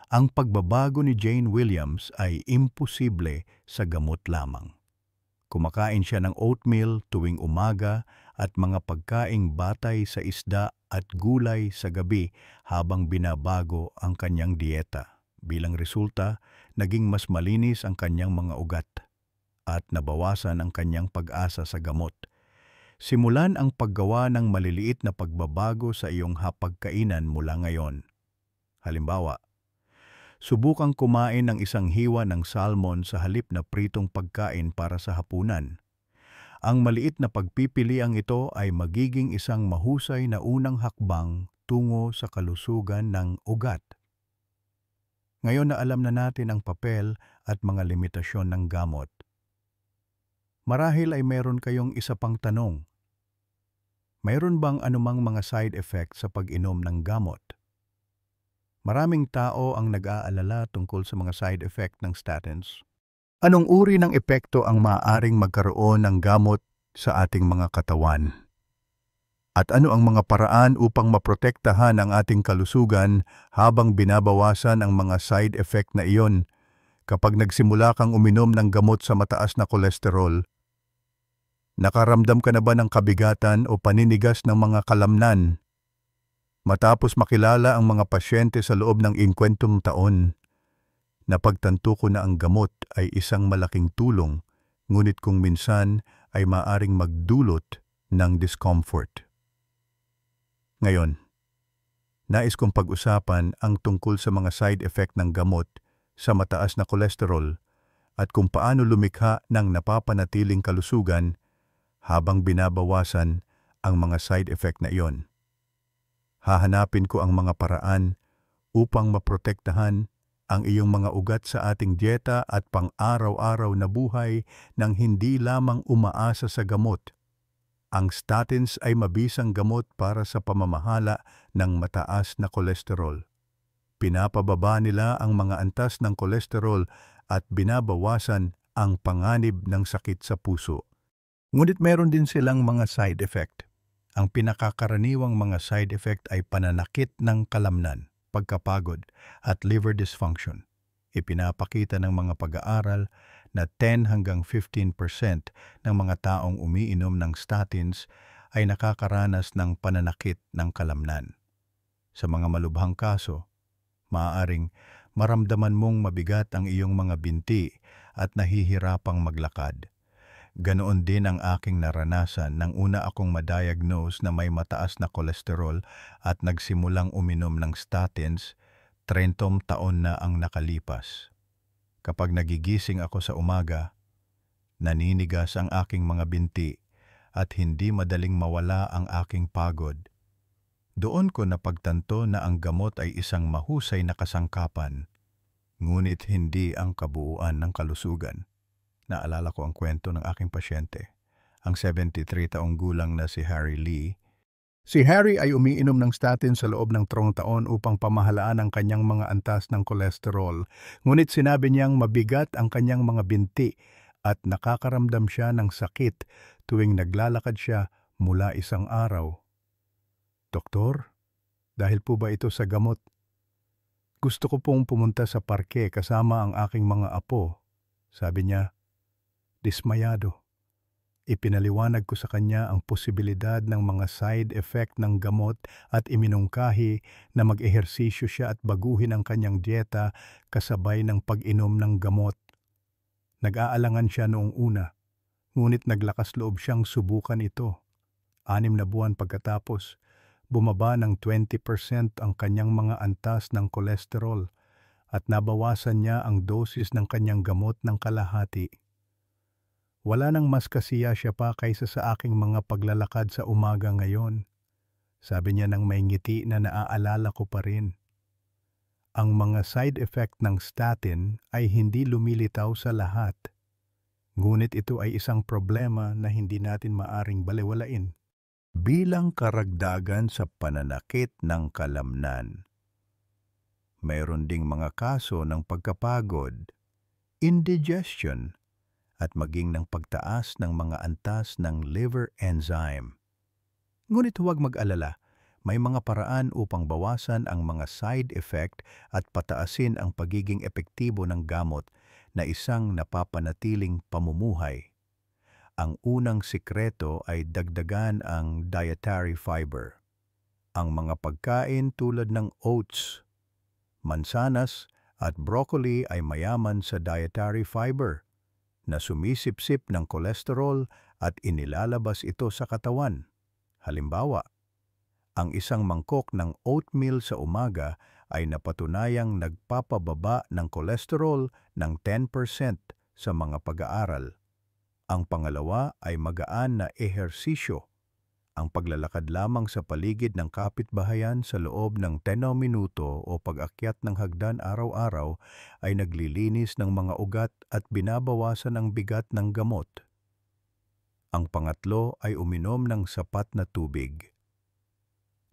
Ang pagbabago ni Jane Williams ay imposible sa gamot lamang. Kumakain siya ng oatmeal tuwing umaga at mga pagkaing batay sa isda at gulay sa gabi habang binabago ang kanyang dieta. Bilang resulta, naging mas malinis ang kanyang mga ugat at nabawasan ang kanyang pag-asa sa gamot. Simulan ang paggawa ng maliliit na pagbabago sa iyong hapagkainan mula ngayon. Halimbawa, subukang kumain ng isang hiwa ng salmon sa halip na pritong pagkain para sa hapunan. Ang maliit na pagpipiliang ito ay magiging isang mahusay na unang hakbang tungo sa kalusugan ng ugat. Ngayon na alam na natin ang papel at mga limitasyon ng gamot, marahil ay meron kayong isa pang tanong. Mayroon bang anumang mga side effects sa pag-inom ng gamot? Maraming tao ang nag-aalala tungkol sa mga side effect ng statins. Anong uri ng epekto ang maaaring magkaroon ng gamot sa ating mga katawan? At ano ang mga paraan upang maprotektahan ang ating kalusugan habang binabawasan ang mga side effect na iyon kapag nagsimula kang uminom ng gamot sa mataas na kolesterol? Nakaramdam ka na ba ng kabigatan o paninigas ng mga kalamnan? Matapos makilala ang mga pasyente sa loob ng 50 taon, napagtanto ko na ang gamot ay isang malaking tulong, ngunit kung minsan ay maaring magdulot ng discomfort. Ngayon, nais kong pag-usapan ang tungkol sa mga side effect ng gamot sa mataas na kolesterol at kung paano lumikha ng napapanatiling kalusugan habang binabawasan ang mga side effect na iyon. Hahanapin ko ang mga paraan upang maprotektahan ang iyong mga ugat sa ating dieta at pang-araw-araw na buhay nang hindi lamang umaasa sa gamot. Ang statins ay mabisang gamot para sa pamamahala ng mataas na kolesterol. Pinapababa nila ang mga antas ng kolesterol at binabawasan ang panganib ng sakit sa puso. Ngunit meron din silang mga side effect. Ang pinakakaraniwang mga side effect ay pananakit ng kalamnan, pagkapagod, at liver dysfunction. Ipinapakita ng mga pag-aaral na 10 hanggang 15% ng mga taong umiinom ng statins ay nakakaranas ng pananakit ng kalamnan. Sa mga malubhang kaso, maaaring maramdaman mong mabigat ang iyong mga binti at nahihirapang maglakad. Ganoon din ang aking naranasan nang una akong ma-diagnose na may mataas na kolesterol at nagsimulang uminom ng statins, 30 taon na ang nakalipas. Kapag nagigising ako sa umaga, naninigas ang aking mga binti at hindi madaling mawala ang aking pagod. Doon ko napagtanto na ang gamot ay isang mahusay na kasangkapan, ngunit hindi ang kabuuan ng kalusugan. Naalala ko ang kwento ng aking pasyente, ang 73 taong gulang na si Harry Lee. Si Harry ay umiinom ng statin sa loob ng 3 taon upang pamahalaan ang kanyang mga antas ng kolesterol. Ngunit sinabi niyang mabigat ang kanyang mga binti at nakakaramdam siya ng sakit tuwing naglalakad siya mula isang araw. Doktor, dahil po ba ito sa gamot? Gusto ko pong pumunta sa parke kasama ang aking mga apo. Sabi niya, dismayado. Ipinaliwanag ko sa kanya ang posibilidad ng mga side effect ng gamot at iminungkahi na mag-ehersisyo siya at baguhin ang kanyang dieta kasabay ng pag-inom ng gamot. Nag-aalangan siya noong una, ngunit naglakas loob siyang subukan ito. 6 na buwan pagkatapos, bumaba ng 20% ang kanyang mga antas ng kolesterol at nabawasan niya ang dosis ng kanyang gamot ng kalahati. Wala nang mas kasiya siya pa kaysa sa aking mga paglalakad sa umaga ngayon. Sabi niya nang may ngiti na naaalala ko pa rin. Ang mga side effect ng statin ay hindi lumilitaw sa lahat. Ngunit ito ay isang problema na hindi natin maaring balewalain. Bilang karagdagan sa pananakit ng kalamnan, mayroon ding mga kaso ng pagkapagod, indigestion, at maging ng pagtaas ng mga antas ng liver enzyme. Ngunit huwag mag-alala, may mga paraan upang bawasan ang mga side effect at pataasin ang pagiging epektibo ng gamot na isang napapanatiling pamumuhay. Ang unang sikreto ay dagdagan ang dietary fiber. Ang mga pagkain tulad ng oats, mansanas at broccoli ay mayaman sa dietary fiber na sumisipsip ng kolesterol at inilalabas ito sa katawan. Halimbawa, ang isang mangkok ng oatmeal sa umaga ay napatunayang nagpapababa ng kolesterol ng 10% sa mga pag-aaral. Ang pangalawa ay magaan na ehersisyo. Ang paglalakad lamang sa paligid ng kapitbahayan sa loob ng 10 minuto o pag-akyat ng hagdan araw-araw ay naglilinis ng mga ugat at binabawasan ang bigat ng gamot. Ang pangatlo ay uminom ng sapat na tubig.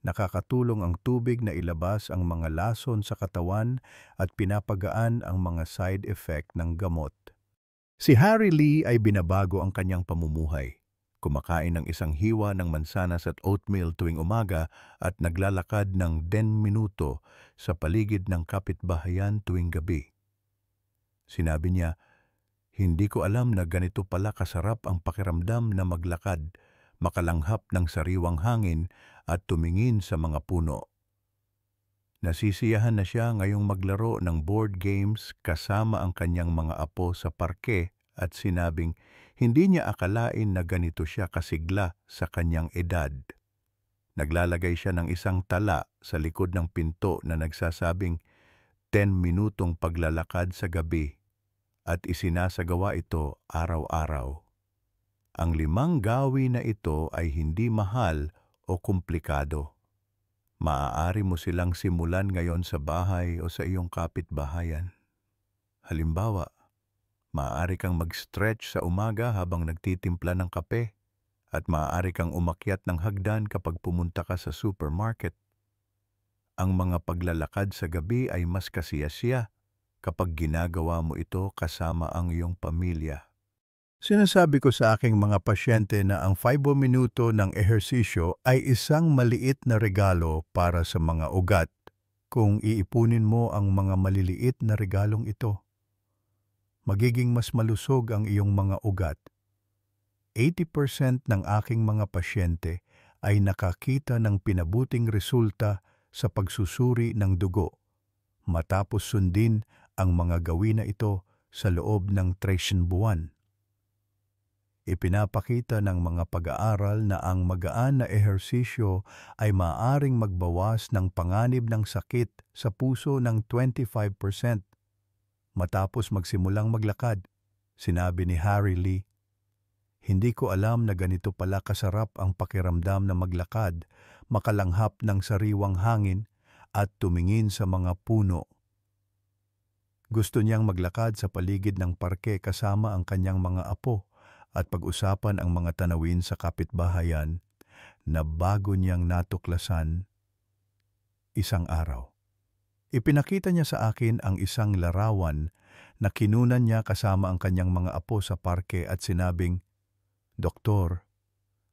Nakakatulong ang tubig na ilabas ang mga lason sa katawan at pinapagaan ang mga side effect ng gamot. Si Harry Lee ay binabago ang kanyang pamumuhay. Kumakain ng isang hiwa ng mansanas at oatmeal tuwing umaga at naglalakad ng 10 minuto sa paligid ng kapitbahayan tuwing gabi. Sinabi niya, hindi ko alam na ganito pala kasarap ang pakiramdam na maglakad, makalanghap ng sariwang hangin at tumingin sa mga puno. Nasisiyahan na siya ngayong maglaro ng board games kasama ang kanyang mga apo sa parke at sinabing hindi niya akalain na ganito siya kasigla sa kanyang edad. Naglalagay siya ng isang tala sa likod ng pinto na nagsasabing 10 minutong paglalakad sa gabi at isinasagawa ito araw-araw. Ang 5 gawi na ito ay hindi mahal o komplikado. Maaari mo silang simulan ngayon sa bahay o sa iyong kapitbahayan. Halimbawa, maaari kang mag-stretch sa umaga habang nagtitimpla ng kape at maaari kang umakyat ng hagdan kapag pumunta ka sa supermarket. Ang mga paglalakad sa gabi ay mas kasiyasiya kapag ginagawa mo ito kasama ang iyong pamilya. Sinasabi ko sa aking mga pasyente na ang 5 minuto ng ehersisyo ay isang maliit na regalo para sa mga ugat kung iipunin mo ang mga maliliit na regalong ito. Magiging mas malusog ang iyong mga ugat. 80% ng aking mga pasyente ay nakakita ng pinabuting resulta sa pagsusuri ng dugo matapos sundin ang mga gawin na ito sa loob ng 3 buwan. Ipinapakita ng mga pag-aaral na ang magaan na ehersisyo ay maaaring magbawas ng panganib ng sakit sa puso ng 25% matapos magsimulang maglakad, sinabi ni Harry Lee. Hindi ko alam na ganito pala kasarap ang pakiramdam na maglakad, makalanghap ng sariwang hangin at tumingin sa mga puno. Gusto niyang maglakad sa paligid ng parke kasama ang kanyang mga apo at pag-usapan ang mga tanawin sa kapitbahayan na bago niyang natuklasan isang araw. Ipinakita niya sa akin ang isang larawan na kinunan niya kasama ang kanyang mga apo sa parke at sinabing, "Doktor,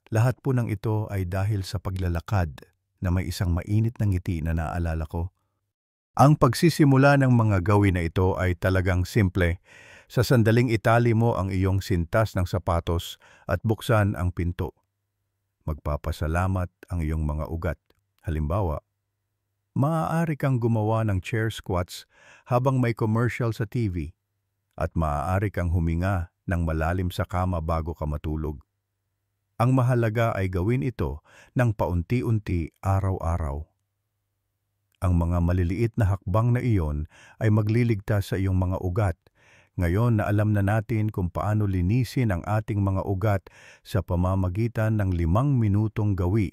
lahat po ng ito ay dahil sa paglalakad na may isang mainit na ngiti na naalala ko." Ang pagsisimula ng mga gawin na ito ay talagang simple. Sa sandaling itali mo ang iyong sintas ng sapatos at buksan ang pinto. Magpapasalamat ang iyong mga ugat. Halimbawa, maaari kang gumawa ng chair squats habang may commercial sa TV at maaari kang huminga ng malalim sa kama bago ka matulog. Ang mahalaga ay gawin ito ng paunti-unti araw-araw. Ang mga maliliit na hakbang na iyon ay magliligtas sa iyong mga ugat. Ngayon na alam na natin kung paano linisin ang ating mga ugat sa pamamagitan ng 5 minutong gawi.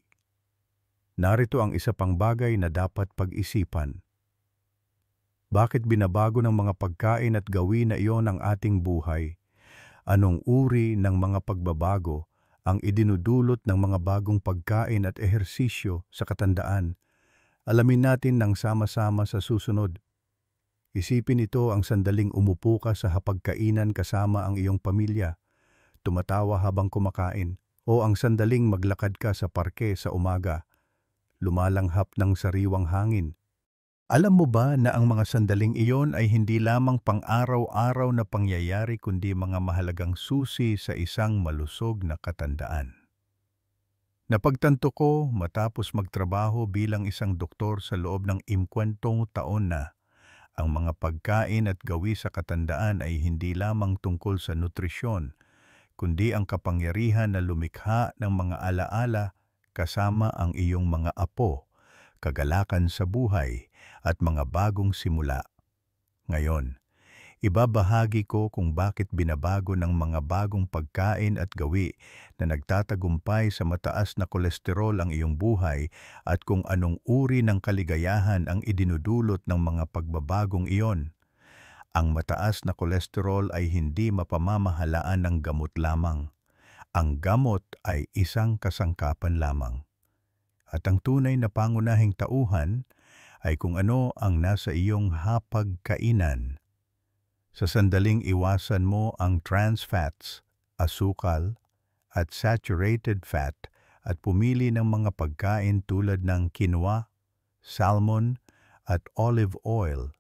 Narito ang isa pang bagay na dapat pag-isipan. Bakit binabago ng mga pagkain at gawin na iyon ang ating buhay? Anong uri ng mga pagbabago ang idinudulot ng mga bagong pagkain at ehersisyo sa katandaan? Alamin natin ng sama-sama sa susunod. Isipin ito ang sandaling umupo ka sa hapagkainan kasama ang iyong pamilya, tumatawa habang kumakain, o ang sandaling maglakad ka sa parke sa umaga, lumalanghap ng sariwang hangin. Alam mo ba na ang mga sandaling iyon ay hindi lamang pang-araw-araw na pangyayari kundi mga mahalagang susi sa isang malusog na katandaan? Napagtanto ko matapos magtrabaho bilang isang doktor sa loob ng 50 taon na ang mga pagkain at gawi sa katandaan ay hindi lamang tungkol sa nutrisyon, kundi ang kapangyarihan na lumikha ng mga alaala kasama ang iyong mga apo, kagalakan sa buhay at mga bagong simula. Ngayon, ibabahagi ko kung bakit binabago ng mga bagong pagkain at gawi na nagtatagumpay sa mataas na kolesterol ang iyong buhay at kung anong uri ng kaligayahan ang idinudulot ng mga pagbabagong iyon. Ang mataas na kolesterol ay hindi mapamamahalaan ng gamot lamang. Ang gamot ay isang kasangkapan lamang. At ang tunay na pangunahing tauhan ay kung ano ang nasa iyong hapagkainan. Sa sandaling iwasan mo ang trans fats, asukal, at saturated fat at pumili ng mga pagkain tulad ng quinoa, salmon, at olive oil,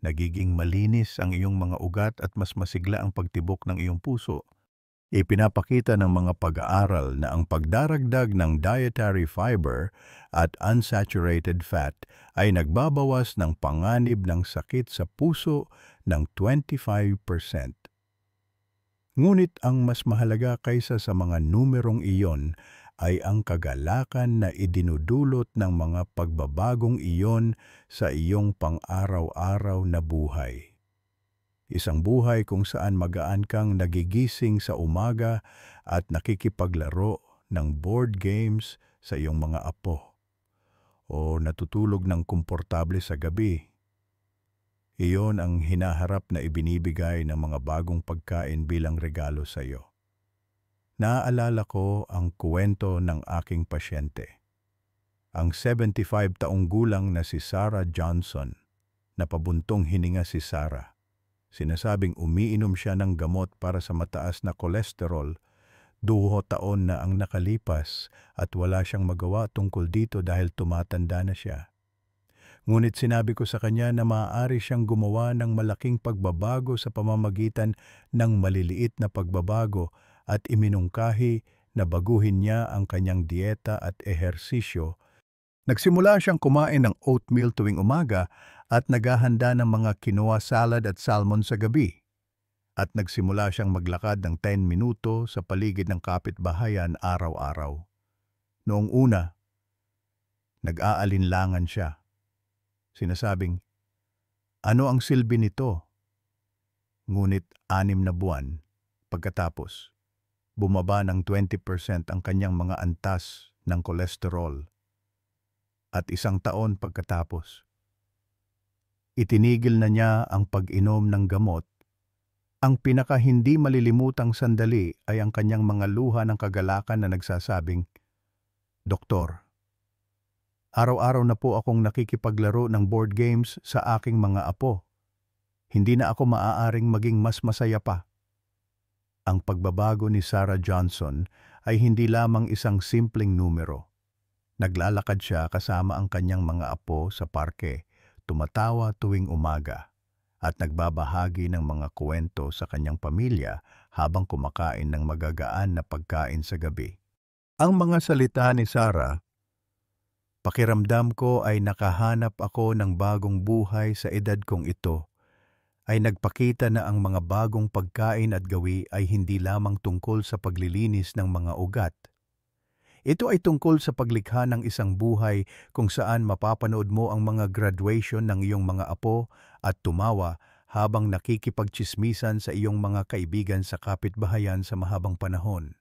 nagiging malinis ang iyong mga ugat at mas masigla ang pagtibok ng iyong puso. Ipinapakita ng mga pag-aaral na ang pagdaragdag ng dietary fiber at unsaturated fat ay nagbabawas ng panganib ng sakit sa puso ng 25%. Ngunit ang mas mahalaga kaysa sa mga numerong iyon ay ang kagalakan na idinudulot ng mga pagbabagong iyon sa iyong pang-araw-araw na buhay. Isang buhay kung saan magaan kang nagigising sa umaga at nakikipaglaro ng board games sa iyong mga apo. o natutulog ng komportable sa gabi. Iyon ang hinaharap na ibinibigay ng mga bagong pagkain bilang regalo sa iyo. Naaalala ko ang kuwento ng aking pasyente. Ang 75 taong gulang na si Sarah Johnson, napabuntong hininga si Sarah. Sinasabing umiinom siya ng gamot para sa mataas na kolesterol. 2 taon na ang nakalipas at wala siyang magawa tungkol dito dahil tumatanda na siya. Ngunit sinabi ko sa kanya na maaari siyang gumawa ng malaking pagbabago sa pamamagitan ng maliliit na pagbabago at iminungkahi na baguhin niya ang kanyang dieta at ehersisyo. Nagsimula siyang kumain ng oatmeal tuwing umaga at naghahanda ng mga quinoa salad at salmon sa gabi. At nagsimula siyang maglakad ng 10 minuto sa paligid ng kapitbahayan araw-araw. Noong una, nag-aalinlangan siya. Sinasabing, ano ang silbi nito? Ngunit 6 na buwan pagkatapos, bumaba ng 20% ang kanyang mga antas ng kolesterol. At 1 taon pagkatapos, itinigil na niya ang pag-inom ng gamot. Ang pinaka hindi malilimutang sandali ay ang kanyang mga luha ng kagalakan na nagsasabing, Doktor, araw-araw na po akong nakikipaglaro ng board games sa aking mga apo. Hindi na ako maaaring maging mas masaya pa. Ang pagbabago ni Sarah Johnson ay hindi lamang isang simpleng numero. Naglalakad siya kasama ang kanyang mga apo sa parke, tumatawa tuwing umaga, at nagbabahagi ng mga kwento sa kanyang pamilya habang kumakain ng magagaan na pagkain sa gabi. Ang mga salita ni Sarah, pakiramdam ko ay nakahanap ako ng bagong buhay sa edad kong ito, ay nagpakita na ang mga bagong pagkain at gawi ay hindi lamang tungkol sa paglilinis ng mga ugat. Ito ay tungkol sa paglikha ng isang buhay kung saan mapapanood mo ang mga graduation ng iyong mga apo at tumawa habang nakikipagtsismisan sa iyong mga kaibigan sa kapitbahayan sa mahabang panahon.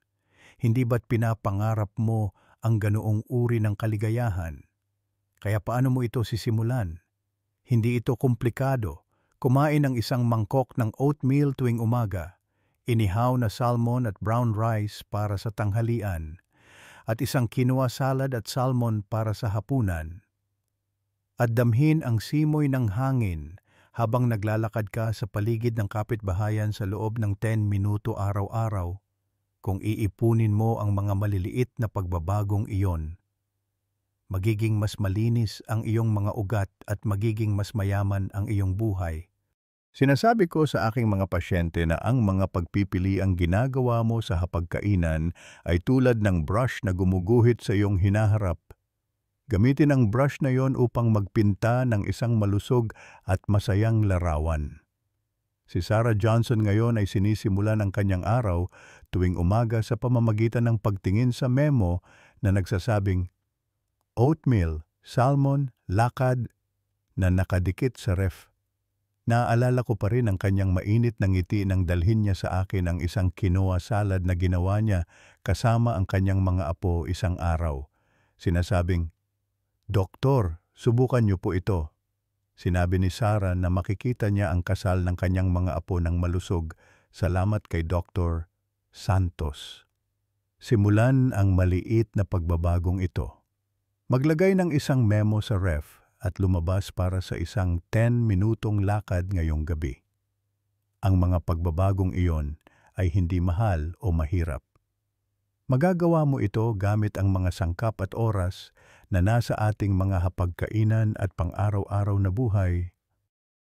Hindi ba't pinapangarap mo ang ganoong uri ng kaligayahan? Kaya paano mo ito sisimulan? Hindi ito komplikado. Kumain ng 1 mangkok ng oatmeal tuwing umaga, inihaw na salmon at brown rice para sa tanghalian, at 1 quinoa salad at salmon para sa hapunan. At damhin ang simoy ng hangin habang naglalakad ka sa paligid ng kapitbahayan sa loob ng 10 minuto araw-araw. Kung iipunin mo ang mga maliliit na pagbabagong iyon, magiging mas malinis ang iyong mga ugat at magiging mas mayaman ang iyong buhay. Sinasabi ko sa aking mga pasyente na ang mga pagpipili ang ginagawa mo sa hapagkainan ay tulad ng brush na gumuguhit sa iyong hinaharap. Gamitin ang brush na yon upang magpinta ng isang malusog at masayang larawan. Si Sarah Johnson ngayon ay sinisimulan ang kanyang araw tuwing umaga sa pamamagitan ng pagtingin sa memo na nagsasabing, oatmeal, salmon, lakad na nakadikit sa ref. Naaalala ko pa rin ang kanyang mainit na ngiti nang dalhin niya sa akin ang 1 quinoa salad na ginawa niya kasama ang kanyang mga apo isang araw. Sinasabing, Doktor, subukan niyo po ito. Sinabi ni Sarah na makikita niya ang kasal ng kanyang mga apo ng malusog. Salamat kay Dr. Santos. Simulan ang maliit na pagbabagong ito. Maglagay ng 1 memo sa ref at lumabas para sa 1 10-minutong lakad ngayong gabi. Ang mga pagbabagong iyon ay hindi mahal o mahirap. Magagawa mo ito gamit ang mga sangkap at oras na nasa ating mga hapagkainan at pang-araw-araw na buhay.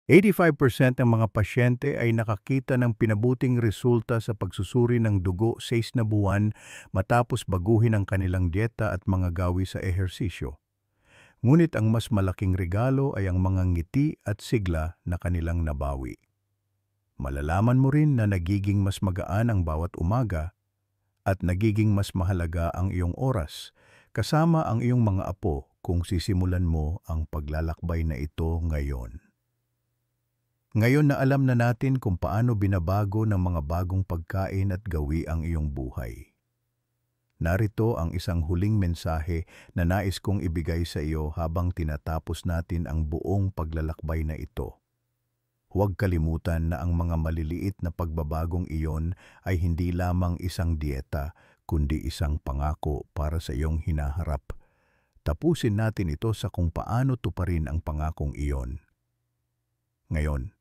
85% ng mga pasyente ay nakakita ng pinabuting resulta sa pagsusuri ng dugo 6 na buwan matapos baguhin ang kanilang dieta at mga gawi sa ehersisyo. Ngunit ang mas malaking regalo ay ang mga ngiti at sigla na kanilang nabawi. Malalaman mo rin na nagiging mas magaan ang bawat umaga at nagiging mas mahalaga ang iyong oras kasama ang iyong mga apo kung sisimulan mo ang paglalakbay na ito ngayon. Ngayon na alam na natin kung paano binabago ng mga bagong pagkain at gawi ang iyong buhay. Narito ang isang huling mensahe na nais kong ibigay sa iyo habang tinatapos natin ang buong paglalakbay na ito. Huwag kalimutan na ang mga maliliit na pagbabagong iyon ay hindi lamang isang dieta, kundi isang pangako para sa iyong hinaharap. Tapusin natin ito sa kung paano tuparin ang pangakong iyon. Ngayon,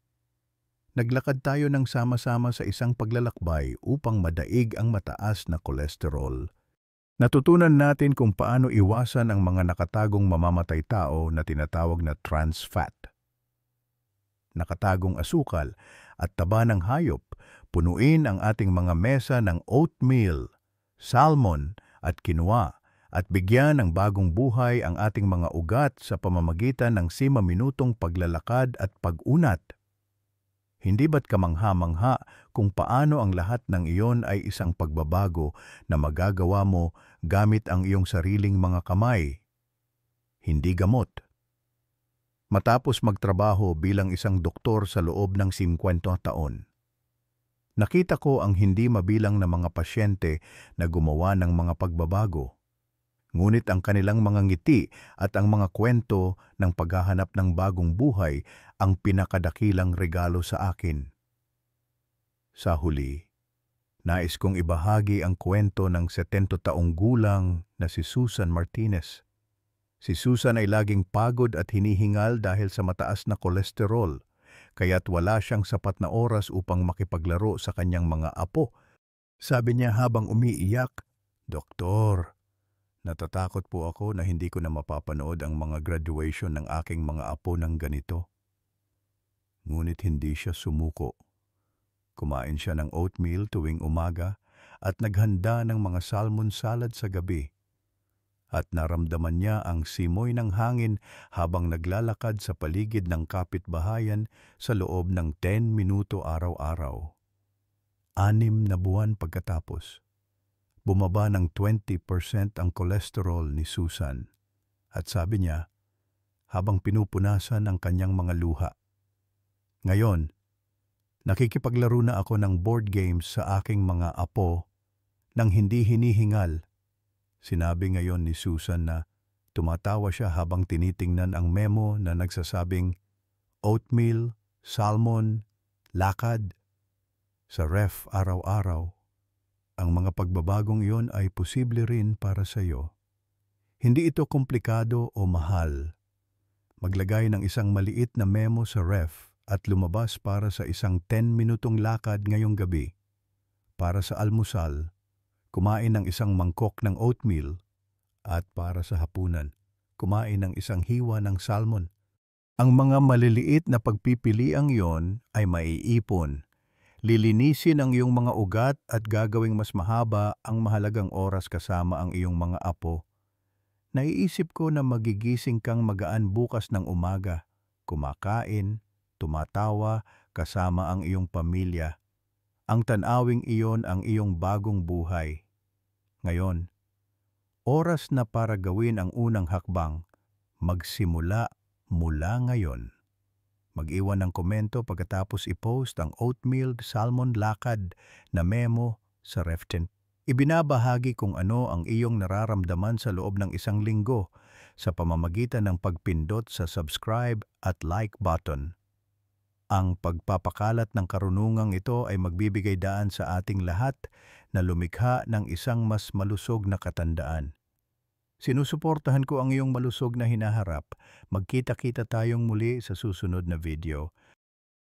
naglakad tayo ng sama-sama sa isang paglalakbay upang madaig ang mataas na kolesterol. Natutunan natin kung paano iwasan ang mga nakatagong mamamatay tao na tinatawag na trans fat. Nakatagong asukal at taba ng hayop, punuin ang ating mga mesa ng oatmeal, salmon at quinoa at bigyan ng bagong buhay ang ating mga ugat sa pamamagitan ng 5 minutong paglalakad at pag-unat. Hindi ba't kamangha-mangha kung paano ang lahat ng iyon ay isang pagbabago na magagawa mo gamit ang iyong sariling mga kamay? Hindi gamot. Matapos magtrabaho bilang isang doktor sa loob ng 50 taon, nakita ko ang hindi mabilang na mga pasyente na gumawa ng mga pagbabago. Ngunit ang kanilang mga ngiti at ang mga kwento ng paghahanap ng bagong buhay ang pinakadakilang regalo sa akin. Sa huli, nais kong ibahagi ang kwento ng 70 taong gulang na si Susan Martinez. Si Susan ay laging pagod at hinihingal dahil sa mataas na kolesterol, kaya't wala siyang sapat na oras upang makipaglaro sa kanyang mga apo. Sabi niya habang umiiyak, "Doktor, natatakot po ako na hindi ko na mapapanood ang mga graduation ng aking mga apo ng ganito." Ngunit hindi siya sumuko. Kumain siya ng oatmeal tuwing umaga at naghanda ng mga salmon salad sa gabi. At naramdaman niya ang simoy ng hangin habang naglalakad sa paligid ng kapitbahayan sa loob ng 10 minuto araw-araw. 6 na buwan pagkatapos, bumaba ng 20% ang kolesterol ni Susan. At sabi niya, habang pinupunasan ang kanyang mga luha, "Ngayon, nakikipaglaro na ako ng board games sa aking mga apo nang hindi hinihingal." Sinabi ngayon ni Susan na tumatawa siya habang tinitingnan ang memo na nagsasabing oatmeal, salmon, lakad sa ref araw-araw. Ang mga pagbabagong iyon ay posible rin para sa iyo. Hindi ito komplikado o mahal. Maglagay ng isang maliit na memo sa ref at lumabas para sa isang 10-minutong lakad ngayong gabi. Para sa almusal, kumain ng isang mangkok ng oatmeal at para sa hapunan, kumain ng isang hiwa ng salmon. Ang mga maliliit na pagpipiliang iyon ay maiipon. Lilinisin ang iyong mga ugat at gagawing mas mahaba ang mahalagang oras kasama ang iyong mga apo. Naiisip ko na magigising kang magaan bukas ng umaga, kumakain, tumatawa kasama ang iyong pamilya. Ang tanawing iyon ang iyong bagong buhay. Ngayon, oras na para gawin ang unang hakbang. Magsimula mula ngayon. Mag-iwan ng komento pagkatapos i-post ang oatmeal salmon lakad na memo sa Reften. Ibinabahagi kung ano ang iyong nararamdaman sa loob ng isang linggo sa pamamagitan ng pagpindot sa subscribe at like button. Ang pagpapakalat ng karunungang ito ay magbibigay daan sa ating lahat na lumikha ng isang mas malusog na katandaan. Sinusuportahan ko ang iyong malusog na hinaharap. Magkita-kita tayong muli sa susunod na video.